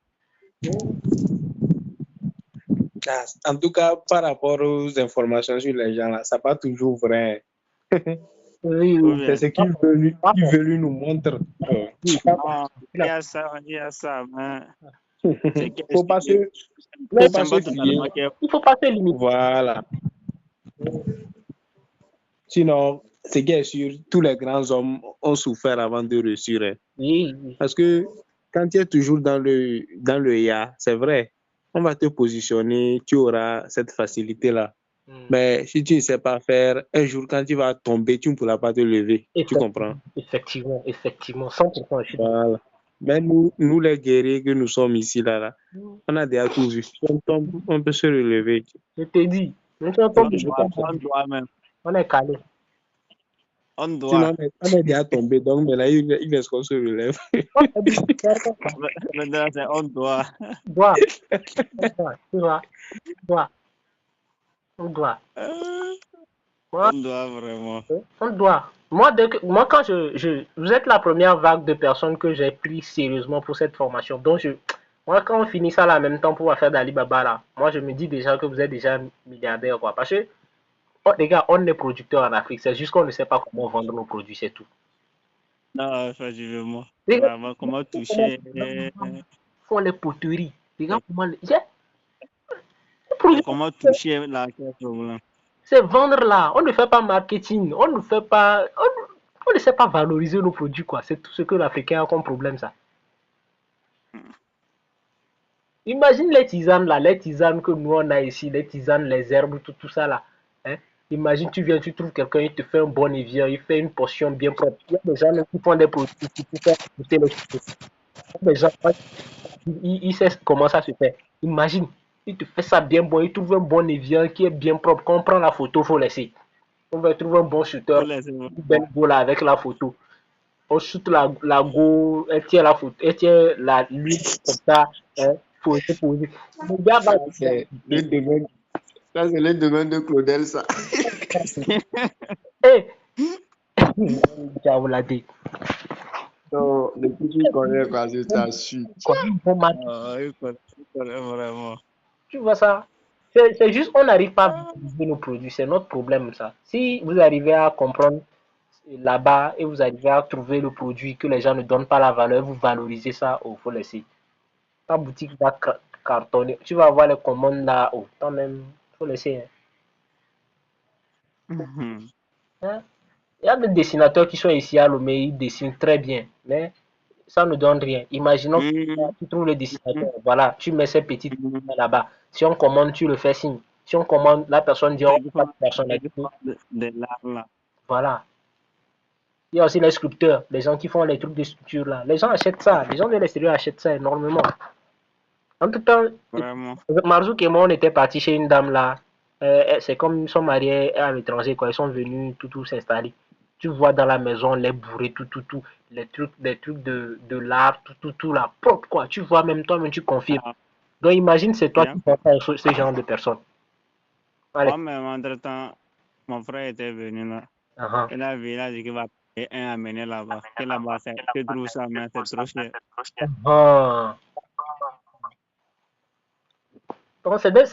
[SPEAKER 4] En tout cas, par rapport aux informations sur les gens, là, ça n'est pas toujours vrai.
[SPEAKER 2] Oui.
[SPEAKER 4] C'est ce qu'ils veulent nous montrer.
[SPEAKER 3] Il y a ça.
[SPEAKER 4] Il faut pas se fier.
[SPEAKER 2] Il faut pas se limiter.
[SPEAKER 4] Voilà. Sinon, ce qui est sûr, tous les grands hommes ont souffert avant de réussir. Hein.
[SPEAKER 2] Oui.
[SPEAKER 4] Parce que quand tu es toujours dans le ya, c'est vrai, on va te positionner, tu auras cette facilité-là. Mais si tu ne sais pas faire, un jour, quand tu vas tomber, tu ne pourras pas te lever. Tu comprends?
[SPEAKER 2] Effectivement, 100%.
[SPEAKER 4] Voilà. Mais nous, les guerriers que nous sommes ici, là, on a déjà tout vu. On tombe, on peut se relever.
[SPEAKER 2] Je te dis, on
[SPEAKER 3] doit même.
[SPEAKER 2] On est calé.
[SPEAKER 3] On doit.
[SPEAKER 4] Sinon, on est déjà tombé, donc mais là, il est-ce qu'on se relève.
[SPEAKER 3] Maintenant, c'est on doit.
[SPEAKER 2] On doit.
[SPEAKER 3] On doit vraiment.
[SPEAKER 2] On doit. Moi, quand vous êtes la première vague de personnes que j'ai pris sérieusement pour cette formation. Donc, moi, quand on finit ça là, en même temps pour faire d'Alibaba là, moi, je me dis déjà que vous êtes déjà milliardaire, quoi. Parce que, les gars, on est producteurs en Afrique. C'est juste qu'on ne sait pas comment vendre nos produits, c'est tout.
[SPEAKER 3] Non, effectivement. Vraiment, comment toucher.
[SPEAKER 2] Font les poteries. Les gars,
[SPEAKER 3] comment toucher la problème.
[SPEAKER 2] C'est vendre là. On ne fait pas marketing. On ne sait pas valoriser nos produits, quoi. C'est tout ce que l'Africain a comme problème, ça. Imagine les tisanes là, les tisanes que nous on a ici, les tisanes, les herbes, tout ça là. Hein? Imagine, tu viens, tu trouves quelqu'un, il te fait un bon évier, il fait une portion bien propre. Il y a des gens qui font des produits pour faire goûter les choses. Des gens, il sait comment ça se fait. Imagine, il te fait ça bien bon, il trouve un bon évier qui est bien propre. Quand on prend la photo, il faut laisser. On va trouver un bon shooter, une belle go là avec la photo. On shoot la go, elle tient la photo, elle tient l'huile comme ça. Hein?
[SPEAKER 1] C'est le domaine de Claudel, ça. Non, le petit connaît quoi, je t'assure.
[SPEAKER 3] Vraiment.
[SPEAKER 2] Tu vois ça? C'est juste, on n'arrive pas à utiliser nos produits, c'est notre problème, ça. Si vous arrivez à comprendre là-bas et vous arrivez à trouver le produit que les gens ne donnent pas la valeur, vous valorisez ça, il faut laisser. Ta boutique va cartonner. Tu vas avoir les commandes là, quand même, il faut laisser. Hein? Il y a des dessinateurs qui sont ici à Lomé, ils dessinent très bien, mais ça ne donne rien. Imaginons que tu trouves le dessinateur, voilà, tu mets ces petites là-bas. Si on commande, tu le fais signe. Si on commande, la personne dit, voilà. Il y a aussi les sculpteurs, les gens qui font les trucs de sculpture là. Les gens achètent ça, les gens de l'extérieur achètent ça énormément. En tout cas, Marzouk et moi, on était partis chez une dame là. C'est comme ils sont mariés à l'étranger, quoi. Ils sont venus tout s'installer. Tu vois dans la maison les bourrés, tout, les trucs de l'art, tout là, propre quoi. Tu vois même toi-même, tu confirmes. Donc imagine, c'est toi qui penses à ce genre de personnes.
[SPEAKER 3] Moi, même entre-temps, mon frère était venu là. Il a vu, il a dit qu'il va payer un amener là-bas. Que là-bas, tu trouves ça, mais c'est trop cher.
[SPEAKER 2] Donc c'est des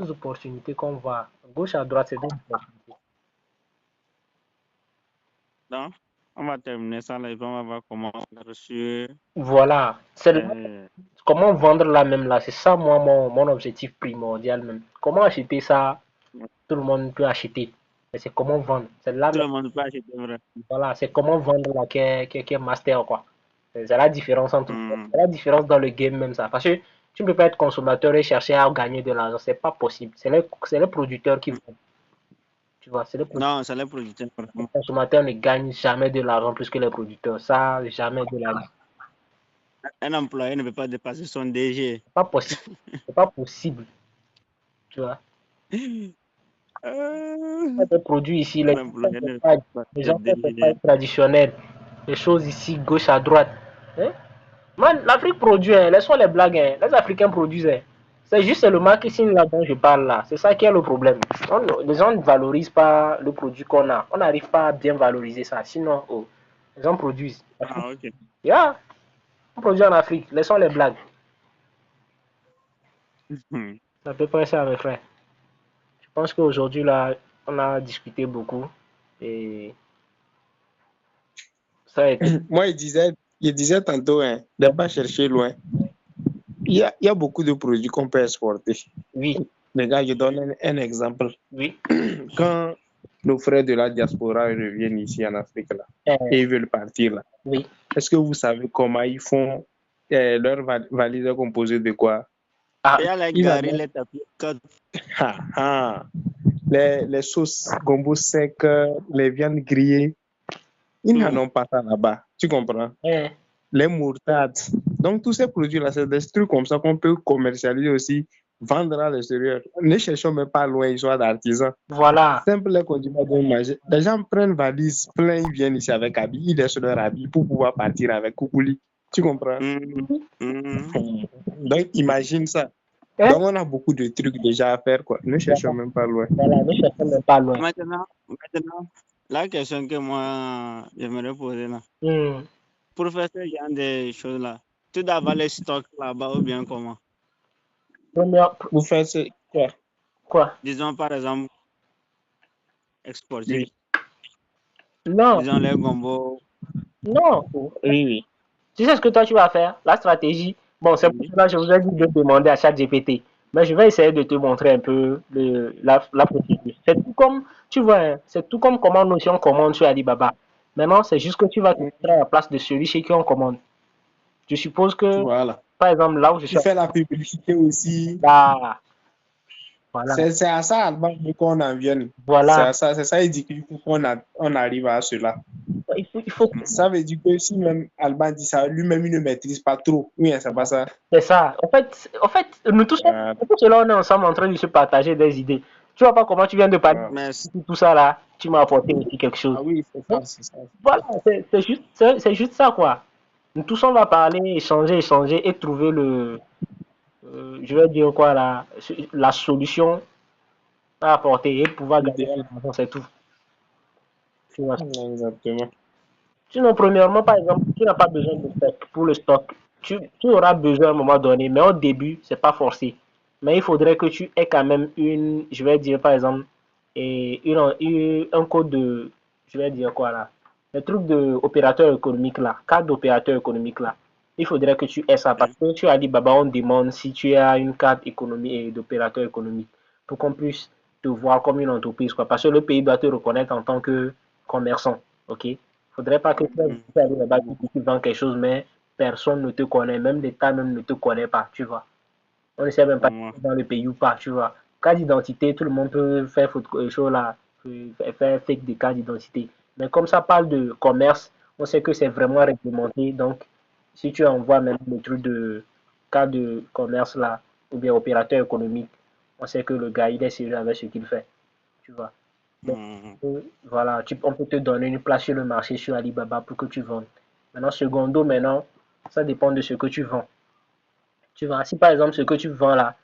[SPEAKER 2] opportunités qu'on voit. Gauche à droite, c'est des opportunités.
[SPEAKER 3] Donc, on va terminer ça là et on va voir comment on a reçu.
[SPEAKER 2] Voilà. Comment vendre là même là. C'est ça, moi, mon objectif primordial même. Comment acheter ça? Tout le monde peut acheter. Mais c'est comment vendre. C'est là.
[SPEAKER 3] Tout le monde peut acheter, vrai.
[SPEAKER 2] Voilà, c'est comment vendre là qui est master, quoi. C'est la différence entre. C'est la différence dans le game même ça. Parce que tu ne peux pas être consommateur et chercher à gagner de l'argent. C'est pas possible. C'est les producteurs qui vendent. Tu vois, c'est les
[SPEAKER 3] Non, c'est les producteurs.
[SPEAKER 2] consommateurs ne gagnent jamais de l'argent plus que les producteurs. Ça, jamais de la vie.
[SPEAKER 3] Un employé ne peut pas dépasser son DG.
[SPEAKER 2] C'est pas possible. C'est pas possible. Tu vois.
[SPEAKER 3] Euh,
[SPEAKER 2] Les produits ici, les
[SPEAKER 3] un employé ne peut
[SPEAKER 2] gens
[SPEAKER 3] pas
[SPEAKER 2] font
[SPEAKER 3] dépasser
[SPEAKER 2] des
[SPEAKER 3] DG.
[SPEAKER 2] pailles traditionnelles. Les choses ici, gauche à droite. Hein? Man, l'Afrique produit, hein. Laissons les blagues. Hein. Les Africains produisent. Hein. C'est juste le marketing là dont je parle là. C'est ça qui est le problème. Les gens ne valorisent pas le produit qu'on a. On n'arrive pas à bien valoriser ça. Sinon, oh, les gens produisent.
[SPEAKER 3] Ah, ok.
[SPEAKER 2] Yeah, on produit en Afrique. Laissons les blagues. C'est à peu près ça, mes frères. Je pense qu'aujourd'hui, là, on a discuté beaucoup. Et ça a été.
[SPEAKER 4] Moi, il disait tantôt, hein, de ne pas chercher loin. Il y a beaucoup de produits qu'on peut exporter.
[SPEAKER 2] Oui.
[SPEAKER 4] Les gars, je donne un exemple.
[SPEAKER 2] Oui.
[SPEAKER 4] Quand nos frères de la diaspora reviennent ici en Afrique, là, et ils veulent partir, là,
[SPEAKER 2] oui.
[SPEAKER 4] Est-ce que vous savez comment ils font leur valise est composée de quoi?
[SPEAKER 3] Il y a les garis, les tapioca.
[SPEAKER 4] Les sauces gombo sec, les viandes grillées. Ils n'en ont pas ça là-bas. Tu comprends? Les mourtades. Donc, tous ces produits-là, c'est des trucs comme ça qu'on peut commercialiser aussi, vendre à l'extérieur. Ne cherchons même pas loin, ils sont d'artisans.
[SPEAKER 2] Voilà.
[SPEAKER 4] Simple les condiments de manger. Les gens prennent valise plein, ils viennent ici avec habits, ils laissent leur habit pour pouvoir partir avec Koukouli. Tu comprends? Donc, imagine ça. Donc, on a beaucoup de trucs déjà à faire, quoi. Ne cherchons même pas loin.
[SPEAKER 2] Voilà, ne cherchons même pas loin.
[SPEAKER 3] Maintenant, la question que moi, j'aimerais poser là. Pour faire ce genre de choses-là, tu dois avoir les stocks là-bas ou bien comment?
[SPEAKER 4] Vous faites quoi?
[SPEAKER 2] Quoi?
[SPEAKER 3] Disons, par exemple, exporter.
[SPEAKER 4] Oui.
[SPEAKER 2] Non.
[SPEAKER 3] Disons, les gombo.
[SPEAKER 2] Non.
[SPEAKER 4] Oui.
[SPEAKER 2] Tu sais ce que toi, tu vas faire? La stratégie. Bon, c'est pour cela que je vous ai dit de demander à ChatGPT. Mais je vais essayer de te montrer un peu la procédure. C'est tout comme, tu vois, hein, c'est tout comme comment Notion commande sur Alibaba. Maintenant, c'est juste que tu vas te mettre à la place de celui chez qui on commande. Je suppose que,
[SPEAKER 4] voilà.
[SPEAKER 2] Par exemple, là où je suis...
[SPEAKER 4] Tu fais la publicité aussi.
[SPEAKER 2] Là. Voilà.
[SPEAKER 4] C'est à ça, Alban, qu'on en vienne.
[SPEAKER 2] Voilà.
[SPEAKER 4] C'est ça, il dit qu'il faut qu'on arrive à cela.
[SPEAKER 2] Il faut...
[SPEAKER 4] Ça veut dire que si même Alban dit ça, lui-même, il ne maîtrise pas trop. Oui, c'est pas ça.
[SPEAKER 2] C'est ça. En fait nous tous, cela, on est ensemble en train de se partager des idées. Tu vois pas comment tu viens de parler tout ça là. Tu m'as apporté aussi quelque chose.
[SPEAKER 4] Ah oui, c'est ça.
[SPEAKER 2] Voilà, c'est juste ça, quoi. Nous tous, on va parler, échanger et trouver je vais dire quoi là, la solution à apporter et pouvoir gagner l'argent, c'est tout.
[SPEAKER 4] Exactement.
[SPEAKER 2] Sinon, premièrement, par exemple, tu n'as pas besoin de stock pour le stock. Tu auras besoin à un moment donné, mais au début, c'est pas forcé. Mais il faudrait que tu aies quand même je vais dire par exemple, un code de, je vais dire quoi là, le truc d'opérateur économique là, carte d'opérateur économique là. Il faudrait que tu aies ça parce que sur Alibaba, on demande si tu as une carte économique et d'opérateur économique pour qu'on puisse te voir comme une entreprise, quoi. Parce que le pays doit te reconnaître en tant que commerçant, ok? Faudrait pas que tu arrives là-bas et tu vends quelque chose, mais personne ne te connaît, même l'État même ne te connaît pas, tu vois. On ne sait même pas si tu es dans le pays ou pas, tu vois. Carte d'identité, tout le monde peut faire chose là, faire fake des cartes d'identité. Mais comme ça parle de commerce, on sait que c'est vraiment réglementé. Donc, si tu envoies même le truc de carte de commerce là, ou bien opérateur économique, on sait que le gars, il est sérieux avec ce qu'il fait, tu vois. Donc, voilà, on peut te donner une place sur le marché sur Alibaba pour que tu vendes. Maintenant, secondo, ça dépend de ce que tu vends. Tu vois, si par exemple ce que tu vends là,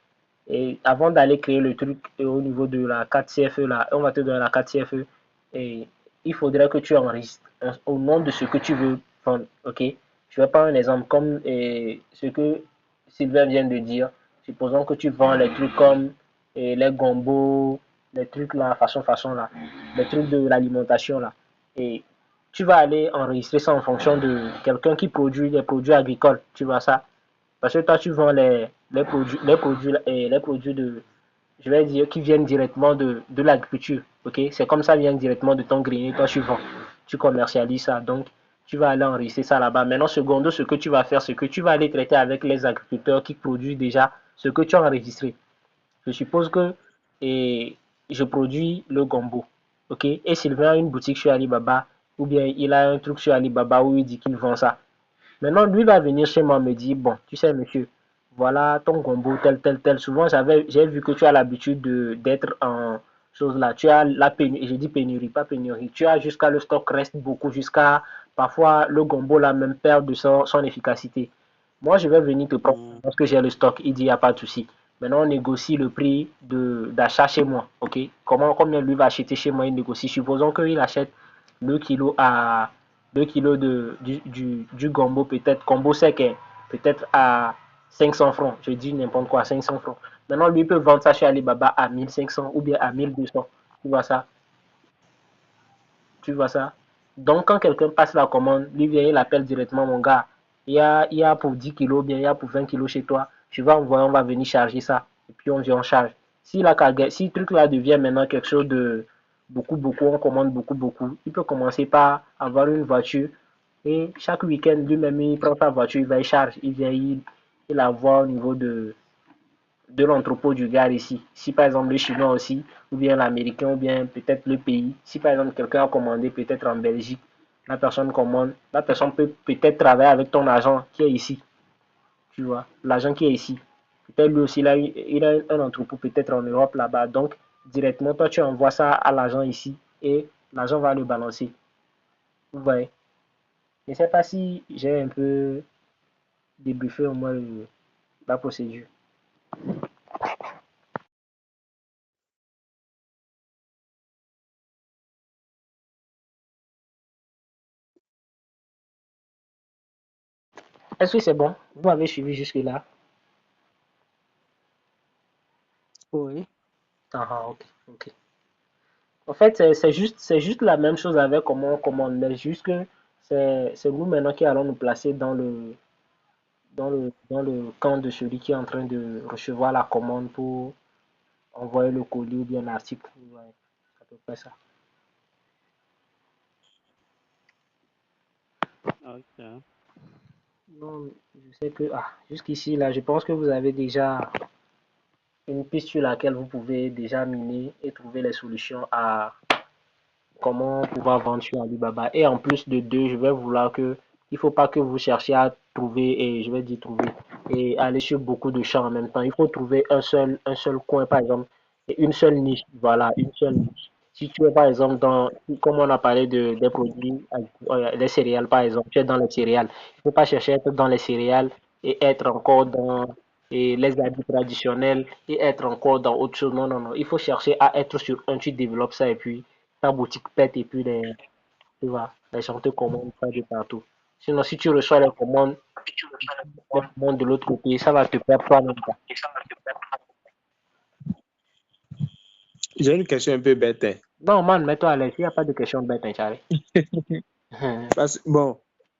[SPEAKER 2] et avant d'aller créer le truc au niveau de la carte CFE là, on va te donner la carte CFE et il faudrait que tu enregistres au nom de ce que tu veux vendre, ok? Je vais prendre un exemple comme ce que Sylvain vient de dire. Supposons que tu vends les trucs comme les gombos, les trucs là, façon là, les trucs de l'alimentation là. Et tu vas aller enregistrer ça en fonction de quelqu'un qui produit des produits agricoles, tu vois ça? Parce que toi, tu vends les produits de, je vais dire, qui viennent directement de l'agriculture, ok? C'est comme ça vient directement de ton grenier, toi, tu vends, tu commercialises ça. Donc, tu vas aller enregistrer ça là-bas. Maintenant, secondo, ce que tu vas faire, c'est que tu vas aller traiter avec les agriculteurs qui produisent déjà ce que tu as enregistré. Je suppose que je produis le gombo. ok, et Sylvain a une boutique sur Alibaba, ou bien il a un truc sur Alibaba où il dit qu'il vend ça. Maintenant, lui va venir chez moi me dire, bon, tu sais, monsieur, voilà ton gombo, tel, tel, tel. Souvent, j'ai vu que tu as l'habitude d'être en chose là. Tu as la pénurie, j'ai dit pénurie, pas pénurie. Tu as jusqu'à le stock reste beaucoup, jusqu'à parfois le gombo là même perd de son efficacité. Moi, je vais venir te prendre parce que j'ai le stock. Il dit, il n'y a pas de souci. Maintenant, on négocie le prix d'achat chez moi. Ok? Combien lui va acheter chez moi? Il négocie. Supposons qu'il achète le kilo à 2 kilos du gombo, peut-être, combo sec, hein, peut-être à 500 francs. Je dis n'importe quoi, 500 francs. Maintenant, lui peut vendre ça chez Alibaba à 1500 ou bien à 1200. Tu vois ça? Tu vois ça? Donc, quand quelqu'un passe la commande, lui vient, il appelle directement mon gars. Il y a pour 10 kilos, bien, il y a pour 20 kilos chez toi. Je vais envoyer, on va venir charger ça. Et puis, on vient en charge. Si le truc là devient maintenant quelque chose de beaucoup, beaucoup, on commande beaucoup, beaucoup, il peut commencer par avoir une voiture. Et chaque week-end, lui-même, il prend sa voiture, il va y charge. Il vient, il la voit au niveau de l'entrepôt du gars ici. Si par exemple le chinois aussi, ou bien l'américain, ou bien peut-être le pays, si par exemple quelqu'un a commandé peut-être en Belgique, la personne commande, la personne peut peut-être travailler avec ton agent qui est ici, tu vois, l'agent qui est ici. Peut-être lui aussi, il a un entrepôt peut-être en Europe là-bas. Donc, directement, toi, tu envoies ça à l'agent ici et l'agent va le balancer. Vous voyez? Je ne sais pas si j'ai un peu débriefé au moins la procédure. Est-ce que c'est bon? Vous m'avez suivi jusque-là?
[SPEAKER 3] Oui.
[SPEAKER 2] Ah, ok, ok. En fait, c'est juste la même chose avec comment on commande, mais juste que c'est nous maintenant qui allons nous placer dans le camp de celui qui est en train de recevoir la commande pour envoyer le colis ou bien l'article. Ouais, c'est à peu près ça.
[SPEAKER 3] Ok.
[SPEAKER 2] Non, je sais que, jusqu'ici, là, je pense que vous avez déjà une piste sur laquelle vous pouvez déjà miner et trouver les solutions à comment pouvoir vendre sur Alibaba. Et en plus de deux, je vais vouloir que, il faut pas que vous cherchiez à trouver, et je vais dire trouver, et aller sur beaucoup de champs en même temps. Il faut trouver un seul coin, par exemple, et une seule niche. Voilà, une seule niche. Si tu es, par exemple, comme on a parlé des produits, des céréales, par exemple, tu es dans les céréales. Il ne faut pas chercher à être dans les céréales et être encore dans les habits traditionnels et être encore dans autre chose. Non, non, non. Il faut chercher à être sur un, tu développes ça et puis ta boutique pète et puis tu vois, les gens te commandent ça de partout. Sinon, si tu reçois les commandes de l'autre côté, ça va te perdre toi-même.
[SPEAKER 4] J'ai une question un peu bête. Hein.
[SPEAKER 2] Non, man, mets-toi à l'aise. Il n'y a pas de question bête, hein, Charlie.
[SPEAKER 4] Parce que, bon,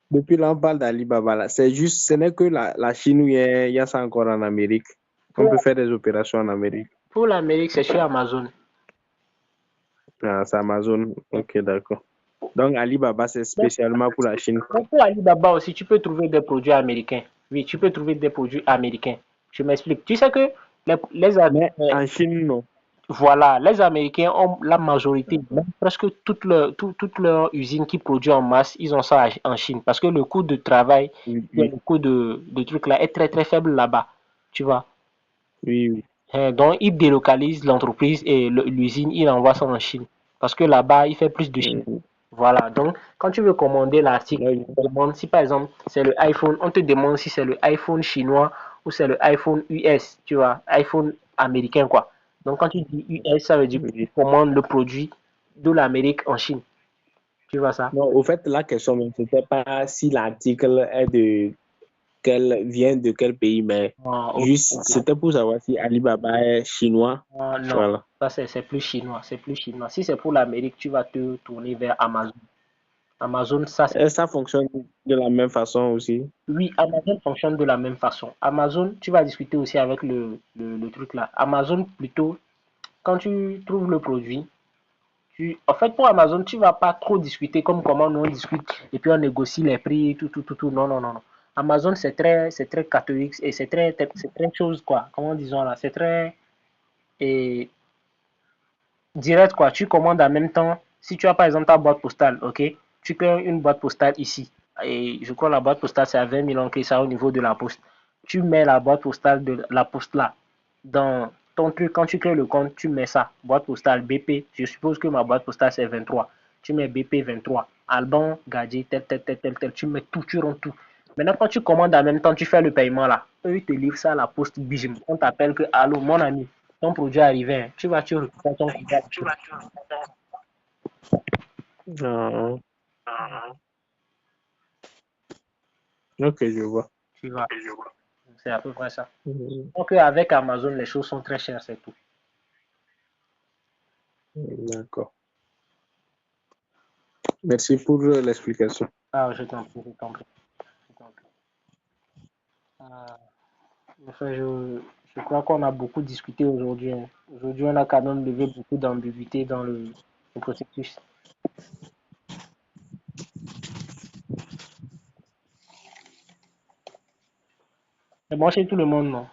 [SPEAKER 4] depuis là, on parle d'Alibaba. Là. C'est juste, ce n'est que la Chine où il y a ça encore en Amérique. On peut faire des opérations en Amérique.
[SPEAKER 2] Pour l'Amérique, c'est chez Amazon.
[SPEAKER 4] Ah, c'est Amazon. Ok, d'accord. Donc, Alibaba, c'est spécialement pour la Chine.
[SPEAKER 2] Pour Alibaba aussi, tu peux trouver des produits américains. Oui, tu peux trouver des produits américains. Je m'explique. Tu sais que
[SPEAKER 4] Mais en Chine, non.
[SPEAKER 2] voilà, les Américains ont la majorité, même presque toutes leurs usines qui produisent en masse, ils ont ça en Chine. Parce que le coût de travail,
[SPEAKER 4] Oui,
[SPEAKER 2] le coût de trucs là est très très faible là-bas. Tu vois.
[SPEAKER 4] oui.
[SPEAKER 2] Donc, ils délocalisent l'entreprise et l'usine, ils envoient ça en Chine. Parce que là-bas, il fait plus de Chine. Voilà. Donc, quand tu veux commander l'article, on te demande si par exemple c'est le iPhone, on te demande si c'est le iPhone chinois ou c'est le iPhone US, tu vois, iPhone américain, quoi. Donc, quand tu dis US, ça veut dire que tu commandes le produit de l'Amérique en Chine. Tu vois ça?
[SPEAKER 4] Non, au fait, la question, ce n'était pas si l'article vient de quel pays, mais juste, c'était pour savoir si Alibaba est chinois.
[SPEAKER 2] Non,
[SPEAKER 4] voilà.
[SPEAKER 2] ça c'est plus chinois, c'est plus chinois. Si c'est pour l'Amérique, tu vas te tourner vers Amazon. Amazon, ça c'est...
[SPEAKER 4] Et ça fonctionne de la même façon aussi.
[SPEAKER 2] Oui, Amazon fonctionne de la même façon. Amazon, tu vas discuter aussi avec le truc là. Amazon, plutôt, quand tu trouves le produit, en fait, pour Amazon, tu vas pas trop discuter comme comment nous on discute et puis on négocie les prix, tout, tout, tout, tout. Non, non, non, non. Amazon, c'est très catholique et c'est très chose, quoi. Comment disons là? C'est très, et direct quoi, tu commandes en même temps. Si tu as par exemple ta boîte postale, ok, tu crées une boîte postale ici. Et je crois la boîte postale c'est à 20 000 ancrés, ça au niveau de la poste. Tu mets la boîte postale de la poste là dans ton truc. Quand tu crées le compte, tu mets ça, boîte postale BP. Je suppose que ma boîte postale c'est 23. Tu mets BP 23, Alban, Gadier, tel. Tu mets tout, tu rentres tout. Maintenant, quand tu commandes en même temps, tu fais le paiement là. Eux, ils te livrent ça à la poste Bijim. On t'appelle que, allô, mon ami, ton produit est arrivé. Hein. Tu récupères ton produit.
[SPEAKER 4] Ah, ok, je vois.
[SPEAKER 2] Tu vois. C'est à peu près ça.
[SPEAKER 4] Mhm.
[SPEAKER 2] Donc, avec Amazon, les choses sont très chères, c'est tout.
[SPEAKER 4] D'accord. Merci pour l'explication.
[SPEAKER 2] Ah, je t'en prie, je t'en prie. Enfin, je crois qu'on a beaucoup discuté aujourd'hui. Hein. Aujourd'hui, on a quand même levé beaucoup d'ambiguïté dans le processus. C'est bon chez tout le monde, non?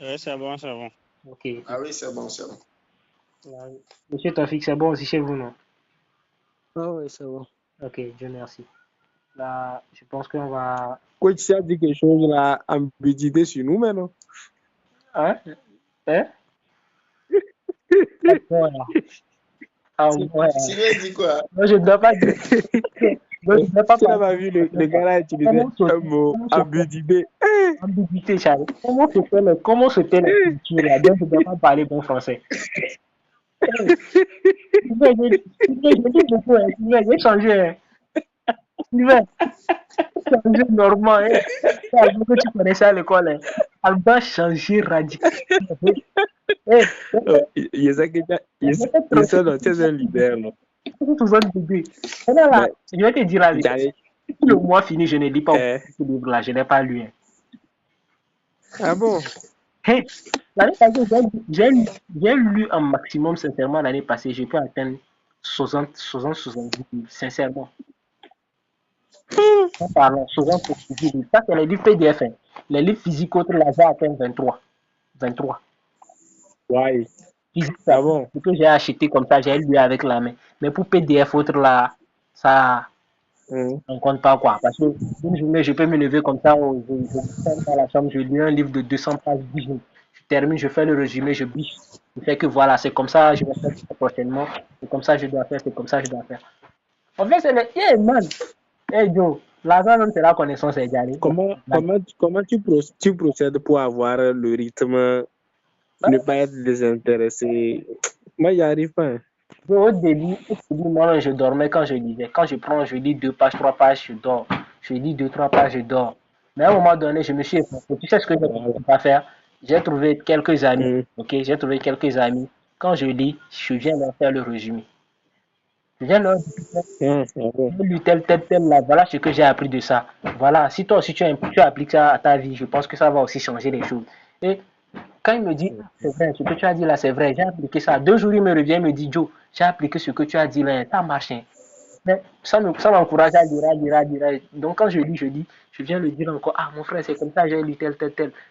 [SPEAKER 3] Oui, c'est bon, c'est bon.
[SPEAKER 2] Ok.
[SPEAKER 1] Ah oui, c'est bon, c'est bon.
[SPEAKER 2] Monsieur Tafik, c'est bon aussi chez vous, non?
[SPEAKER 5] Ah oui, c'est bon.
[SPEAKER 2] Ok, Dieu merci. Là, je pense qu'on va...
[SPEAKER 4] Coach, tu as dit quelque chose là, ambiguïté sur nous maintenant.
[SPEAKER 2] Hein? Hein? Voilà. Ah, ouais.
[SPEAKER 1] Sylvain dit quoi?
[SPEAKER 2] Moi, je ne dois pas dire... Moi, je ne dois pas
[SPEAKER 4] Tu n'as
[SPEAKER 2] parler.
[SPEAKER 4] pas vu le gars là utiliser un mot ambiguïté.
[SPEAKER 2] Ambiguïté, Charles. Comment c'était la culture là? Donc, je ne dois pas parler bon français. J'ai changé. Hein. Changé normal. Hein. Que tu connaissais à l'école. Hein. Alba changé radicalement.
[SPEAKER 4] Il est un leader. Non?
[SPEAKER 2] Là, je vais te dire la vérité. Le mois fini, je ne lis pas ce livre-là. Je n'ai pas lu. Hein.
[SPEAKER 4] Ah bon?
[SPEAKER 2] Hey, l'année passée, j'ai lu un maximum, sincèrement, l'année passée. J'ai pu atteindre 70 livres, sincèrement. En parlant, 70 livres. Ça, c'est les livres PDF. Hein. Les livres physiques, autres, là, j'ai atteint 23.
[SPEAKER 4] Ouais.
[SPEAKER 2] Physique, ah bon? Ce que j'ai acheté comme ça, j'ai lu avec la main. Mais pour PDF, autres, là, ça... On ne compte pas quoi. Parce que une journée, je peux me lever comme ça, je sors dans la chambre, je lis un livre de 200 pages, je termine, je fais le résumé, je biche. Je fais que voilà, c'est comme ça, je vais faire ça prochainement, c'est comme ça, je dois faire, c'est comme ça, je dois faire. En fait, c'est le. Yeah, man! Hey Joe, l'argent même, c'est la connaissance égalée.
[SPEAKER 4] Comment tu procèdes pour avoir le rythme, ne pas être désintéressé? Moi, j'y arrive pas.
[SPEAKER 2] Au début, moi, je dormais quand je lisais. Quand je lis 2 pages, 3 pages, je dors. Je lis 2, 3 pages, je dors. Mais à un moment donné, je me suis effacé. Tu sais ce que je ne peux pas faire? J'ai trouvé quelques amis. Ok, j'ai trouvé quelques amis. Quand je lis, je viens leur faire le résumé. Je viens leur dire, j'ai lu tel, là. Voilà ce que j'ai appris de ça. Voilà, si toi aussi tu appliques ça à ta vie, je pense que ça va aussi changer les choses. Et quand il me dit, c'est vrai, ce que tu as dit là, c'est vrai, j'ai appliqué ça. 2 jours, il me revient, il me dit, Joe, j'ai appliqué ce que tu as dit là, ça marche. Mais ça m'encourage à lire. Donc quand je lis, je viens le dire encore, ah mon frère, c'est comme ça, j'ai lu tel.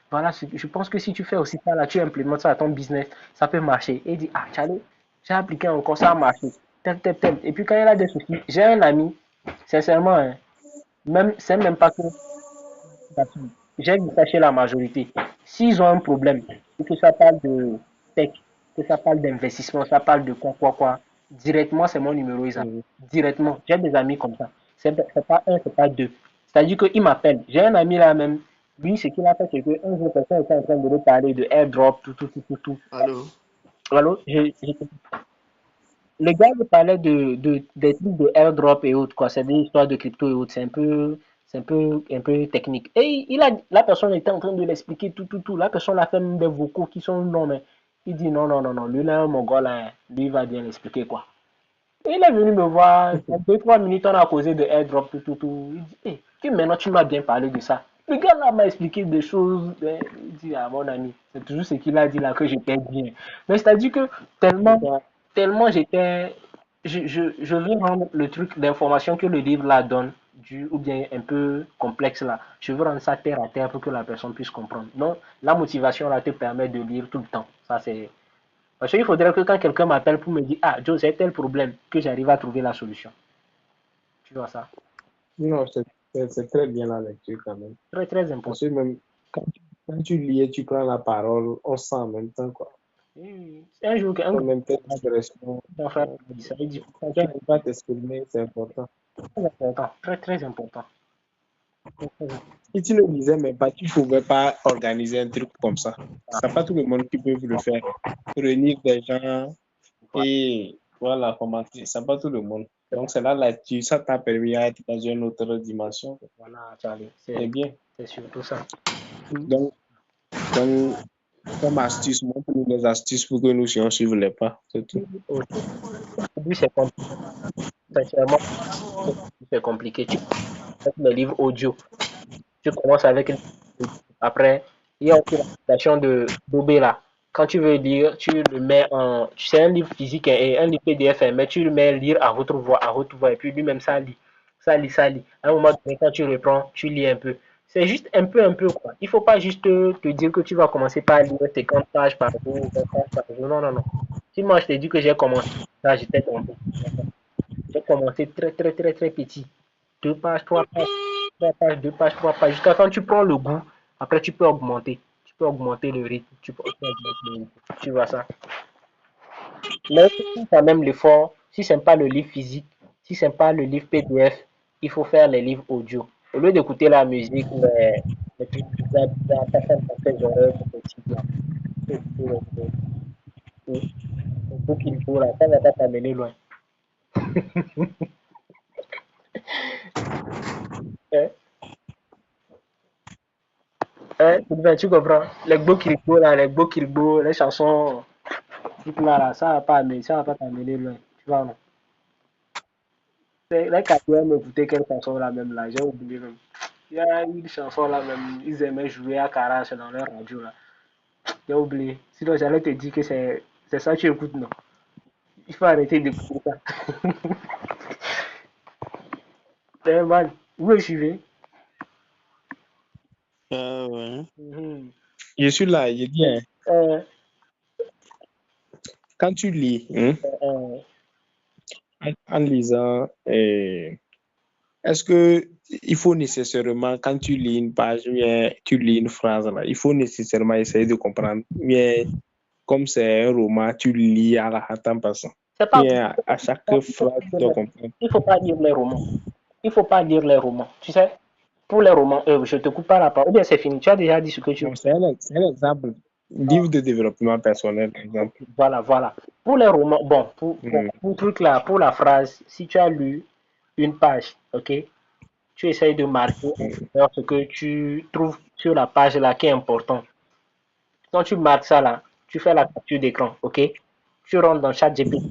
[SPEAKER 2] Voilà, je pense que si tu fais aussi ça là, tu implémentes ça à ton business, ça peut marcher. Et il dit, ah, Charlie, j'ai appliqué encore, ça a marché. Tel. Et puis quand il a des soucis, j'ai un ami, sincèrement, hein, c'est même pas que j'ai vu ça chez la majorité. S'ils ont un problème, que ça parle de tech, que ça parle d'investissement, ça parle de quoi, directement, c'est mon numéro, ils appellent. Directement. J'ai des amis comme ça. C'est pas un, c'est pas deux. C'est-à-dire qu'il m'appelle. J'ai un ami là même. Lui, ce qu'il a fait, c'est qu'un jour, personne était en train de lui parler de airdrop, tout.
[SPEAKER 1] Allô?
[SPEAKER 2] Allô? Le gars me parlait des trucs de airdrop et autres, quoi. C'est des histoires de crypto et autres. C'est un peu technique. Et la personne était en train de l'expliquer tout. La personne a fait même des vocaux qui sont non, mais il dit non. Lui, là, mon gars, là, lui, va bien l'expliquer, quoi. Et il est venu me voir. 2-3 minutes, on a causé de airdrop, tout. Il dit, hey, que maintenant, tu m'as bien parlé de ça. Le gars, là, m'a expliqué des choses. Il dit, ah, mon ami, c'est toujours ce qu'il a dit là que j'étais bien. Mais c'est-à-dire que tellement j'étais. Je veux rendre le truc d'information que le livre là donne, ou bien un peu complexe là. Je veux rendre ça terre à terre pour que la personne puisse comprendre. Donc, la motivation là te permet de lire tout le temps. Ça, c'est Parce qu'il faudrait que quand quelqu'un m'appelle pour me dire, ah, Joe, c'est tel problème, que j'arrive à trouver la solution. Tu vois ça?
[SPEAKER 4] Non, c'est très bien la lecture quand même.
[SPEAKER 2] Très, très
[SPEAKER 4] Parce
[SPEAKER 2] important.
[SPEAKER 4] que même quand tu lis et tu prends la parole, on sent en même temps quoi.
[SPEAKER 2] C'est un jour qu'un
[SPEAKER 4] En même temps, l'expression.
[SPEAKER 2] frère m'a dit ça. Il dit,
[SPEAKER 4] Tu n'arrives pas à t'exprimer, c'est important.
[SPEAKER 2] très important, très, très important.
[SPEAKER 4] Si tu ne lisais même pas, tu ne pouvais pas organiser un truc comme ça. Ce n'est pas tout le monde qui peut le faire. Réunir des gens et voilà, commenter. Ce n'est pas tout le monde. Donc, c'est là, ça t'a permis d'être dans une autre dimension.
[SPEAKER 2] Voilà, Charlie.
[SPEAKER 4] C'est bien.
[SPEAKER 2] C'est surtout ça.
[SPEAKER 4] Donc comme astuce, montre-nous des astuces pour que nous suivions les pas. C'est tout.
[SPEAKER 2] Aujourd'hui, c'est compliqué. Sincèrement, c'est compliqué. Tu commences avec les livres audio. Tu commences avec. Après, il y a aussi l'application de Dobé là. Quand tu veux lire, tu le mets en. C'est un livre physique et un livre PDF, mais tu le mets lire à haute voix, et puis lui-même ça lit. Ça lit, ça lit. À un moment donné, quand tu reprends, tu lis un peu. C'est juste un peu, quoi. Il ne faut pas juste te dire que tu vas commencer par lire 50 pages par jour, 20 pages par jour. Non, non, non. Si moi je t'ai dit que j'ai commencé, là, j'étais trompé. J'ai commencé très, très, très, très petit. 2 pages, 3 pages, 3 pages, 2 pages, 3 pages. Jusqu'à quand tu prends le goût, après tu peux augmenter. Tu peux augmenter le rythme. Tu peux augmenter le rythme. Tu vois ça. Mais il faut quand même l'effort. Si ce n'est pas le livre physique, si ce n'est pas le livre PDF, il faut faire les livres audio. Au lieu d'écouter la musique, les trucs bizarres, personne ne fait genre pour petit là. Il faut écouter le book qu'il faut là. Ça ne va pas t'amener loin. Hein? Hein? Tu comprends? Les beaux kirigos là, les beaux kirigos, les chansons, là, ça va pas t'amener loin. Tu vois, non? Les Camerounais m'écoutaient quelle chanson là même là, j'ai oublié même. Il y a une chanson là même, ils aimaient jouer à Karache dans leur radio là. J'ai oublié. Sinon j'allais te dire que c'est ça que tu écoutes, non? Il faut arrêter d'écouter ça. C'est mal. Vous me suivez?
[SPEAKER 3] Ouais.
[SPEAKER 4] Je suis là, je dis, quand tu lis, en lisant, est-ce que il faut nécessairement, quand tu lis une page, bien, tu lis une phrase, là, il faut nécessairement essayer de comprendre. Bien, comme c'est un roman, tu lis à la hâte en passant. Bien, à chaque phrase, tu dois comprendre.
[SPEAKER 2] Il ne faut pas lire les romans. Il faut pas lire les romans. Tu sais, pour les romans, je te coupe pas la parole. Ou bien c'est fini. Tu as déjà dit ce que tu veux.
[SPEAKER 4] C'est un exemple. Livre de développement personnel, par exemple.
[SPEAKER 2] Voilà. Pour les romans, bon, pour truc là, pour la phrase, si tu as lu une page, ok, tu essayes de marquer ce que tu trouves sur la page là qui est important. Quand tu marques ça là, tu fais la capture d'écran, ok? Tu rentres dans ChatGPT,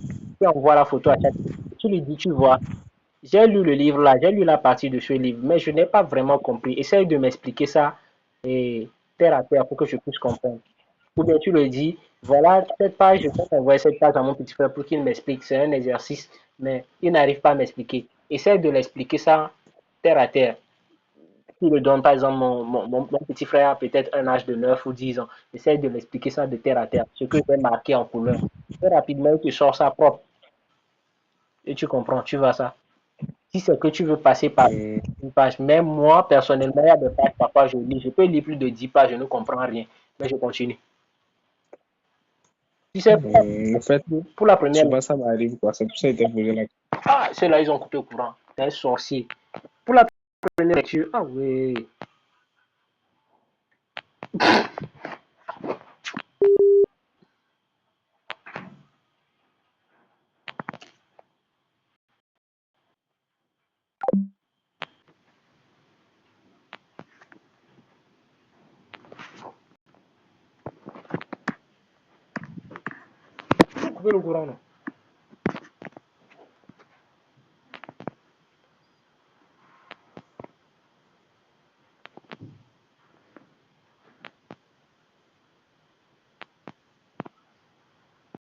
[SPEAKER 2] tu envoies la photo à ChatGPT, tu lui dis, tu vois, j'ai lu le livre là, j'ai lu la partie de ce livre, mais je n'ai pas vraiment compris. Essaye de m'expliquer ça et terre à terre pour que je puisse comprendre. Ou bien tu le dis, voilà cette page, je vais envoyer cette page à mon petit frère pour qu'il m'explique. C'est un exercice, mais il n'arrive pas à m'expliquer. Essaye de l'expliquer ça terre à terre. Tu le donnes, par exemple, mon petit frère a peut-être un âge de 9 ou 10 ans. Essaye de m'expliquer ça de terre à terre, ce que j'ai marqué en couleur. Très rapidement, il te sort ça propre. Et tu comprends, tu vois ça. Si c'est que tu veux passer par une page, même moi, personnellement, il y a des pages, parfois je lis, je peux lire plus de 10 pages, je ne comprends rien, mais je continue. Tu sais,
[SPEAKER 4] En fait,
[SPEAKER 2] pour la première.
[SPEAKER 4] souvent ça m'arrive, quoi. C'est pour ça que je t'ai posé la question.
[SPEAKER 2] Ah, ceux-là, ils ont coupé le courant. C'est un sorcier. Pour la première lecture, ah oui. Coupé le courant, non?